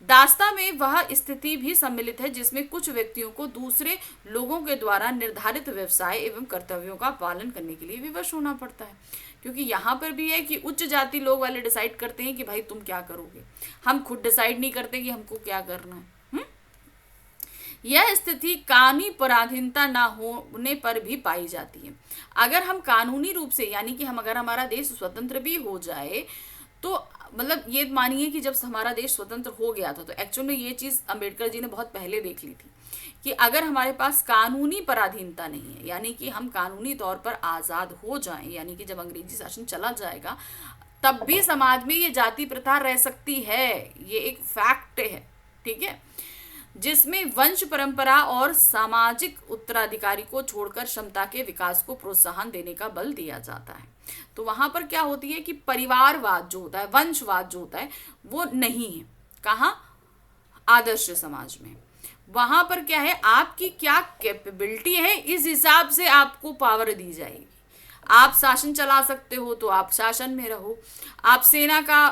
Speaker 1: दासता में वह स्थिति भी सम्मिलित है जिसमें कुछ व्यक्तियों को दूसरे लोगों के द्वारा निर्धारित व्यवसाय एवं कर्तव्यों का पालन करने के लिए विवश होना पड़ता है। क्योंकि यहाँ पर भी है कि उच्च जाति लोग वाले डिसाइड करते हैं कि भाई तुम क्या करोगे, हम खुद डिसाइड नहीं करते कि हमको क्या करना है। यह स्थिति कानूनी पराधीनता न होने पर भी पाई जाती है। अगर हम कानूनी रूप से यानी कि अगर हमारा देश स्वतंत्र भी हो जाए तो मतलब ये मानिए कि जब हमारा देश स्वतंत्र हो गया था तो एक्चुअल में ये चीज़ अंबेडकर जी ने बहुत पहले देख ली थी कि अगर हमारे पास कानूनी पराधीनता नहीं है, यानी कि हम कानूनी तौर पर आज़ाद हो जाएं, यानी कि जब अंग्रेजी शासन चला जाएगा तब भी समाज में ये जाति प्रथा रह सकती है। ये एक फैक्ट है, ठीक है, जिसमें वंश परंपरा और सामाजिक उत्तराधिकारी को छोड़कर क्षमता के विकास को प्रोत्साहन देने का बल दिया जाता है। तो वहां पर क्या होती है कि परिवारवाद जो होता है, वंशवाद जो होता है वो नहीं है। कहाँ? आदर्श समाज में। वहां पर क्या है, आपकी क्या कैपेबिलिटी है इस हिसाब से आपको पावर दी जाएगी। आप शासन चला सकते हो तो आप शासन में रहो, आप सेना का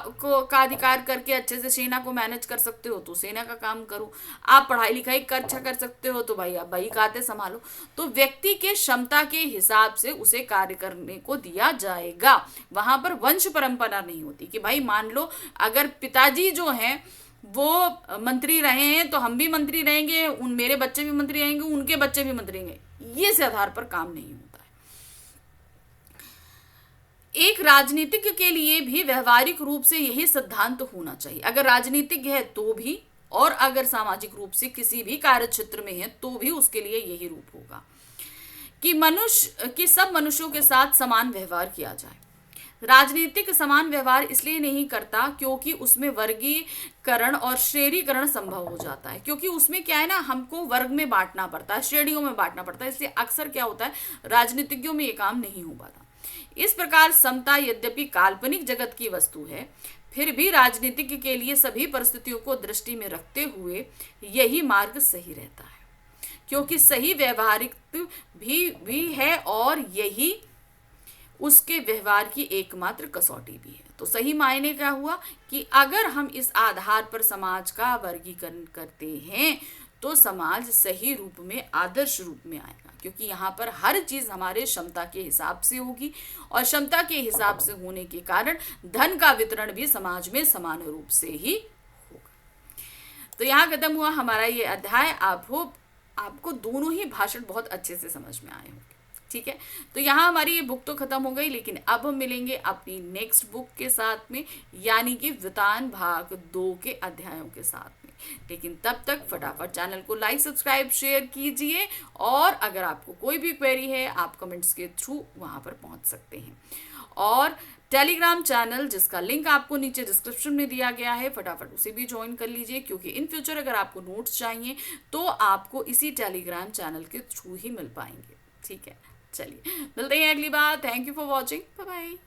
Speaker 1: अधिकार करके अच्छे से सेना को मैनेज कर सकते हो तो सेना का काम करो, आप पढ़ाई लिखाई अच्छा कर सकते हो तो भाई आप बही खाते संभालो। तो व्यक्ति के क्षमता के हिसाब से उसे कार्य करने को दिया जाएगा। वहां पर वंश परंपरा नहीं होती कि भाई मान लो अगर पिताजी जो हैं वो मंत्री रहे हैं तो हम भी मंत्री रहेंगे, मेरे बच्चे भी मंत्री रहेंगे, उनके बच्चे भी मंत्री रहेंगे। ये से आधार पर काम नहीं होता। एक राजनीतिक के लिए भी व्यवहारिक रूप से यही सिद्धांत होना चाहिए। अगर राजनीतिक है तो भी, और अगर सामाजिक रूप से किसी भी कार्य क्षेत्र में है तो भी उसके लिए यही रूप होगा कि सब मनुष्यों के साथ समान व्यवहार किया जाए। राजनीतिक समान व्यवहार इसलिए नहीं करता क्योंकि उसमें वर्गीकरण और श्रेणीकरण संभव हो जाता है, क्योंकि उसमें क्या है ना, हमको वर्ग में बांटना पड़ता है, श्रेणियों में बांटना पड़ता है। इसलिए अक्सर क्या होता है, राजनीतिज्ञों में ये काम नहीं हो पाता। इस प्रकार समता यद्यपि काल्पनिक जगत की वस्तु है, फिर भी राजनीतिज्ञ के लिए सभी परिस्थितियों को दृष्टि में रखते हुए यही मार्ग सही रहता है, क्योंकि सही व्यवहारिक भी है और यही उसके व्यवहार की एकमात्र कसौटी भी है। तो सही मायने क्या हुआ कि अगर हम इस आधार पर समाज का वर्गीकरण करते हैं तो समाज सही रूप में, आदर्श रूप में आएगा, क्योंकि यहाँ पर हर चीज़ हमारे क्षमता के हिसाब से होगी और क्षमता के हिसाब से होने के कारण धन का वितरण भी समाज में समान रूप से ही होगा। तो यहाँ खत्म हुआ हमारा ये अध्याय। आपको दोनों ही भाषण बहुत अच्छे से समझ में आए होंगे, ठीक है। तो यहाँ हमारी ये बुक तो खत्म हो गई, लेकिन अब हम मिलेंगे अपनी नेक्स्ट बुक के साथ में, यानी कि वृतान भाग 2 के अध्यायों के साथ में। लेकिन तब तक फटाफट चैनल को लाइक, सब्सक्राइब, शेयर कीजिए, और अगर आपको कोई भी क्वेरी है आप कमेंट्स के थ्रू वहाँ पर पहुँच सकते हैं। और टेलीग्राम चैनल जिसका लिंक आपको नीचे डिस्क्रिप्शन में दिया गया है, फटाफट उसे भी ज्वाइन कर लीजिए, क्योंकि इन फ्यूचर अगर आपको नोट्स चाहिए तो आपको इसी टेलीग्राम चैनल के थ्रू ही मिल पाएंगे, ठीक है। चलिए मिलते हैं अगली बार। Thank you for watching, bye bye.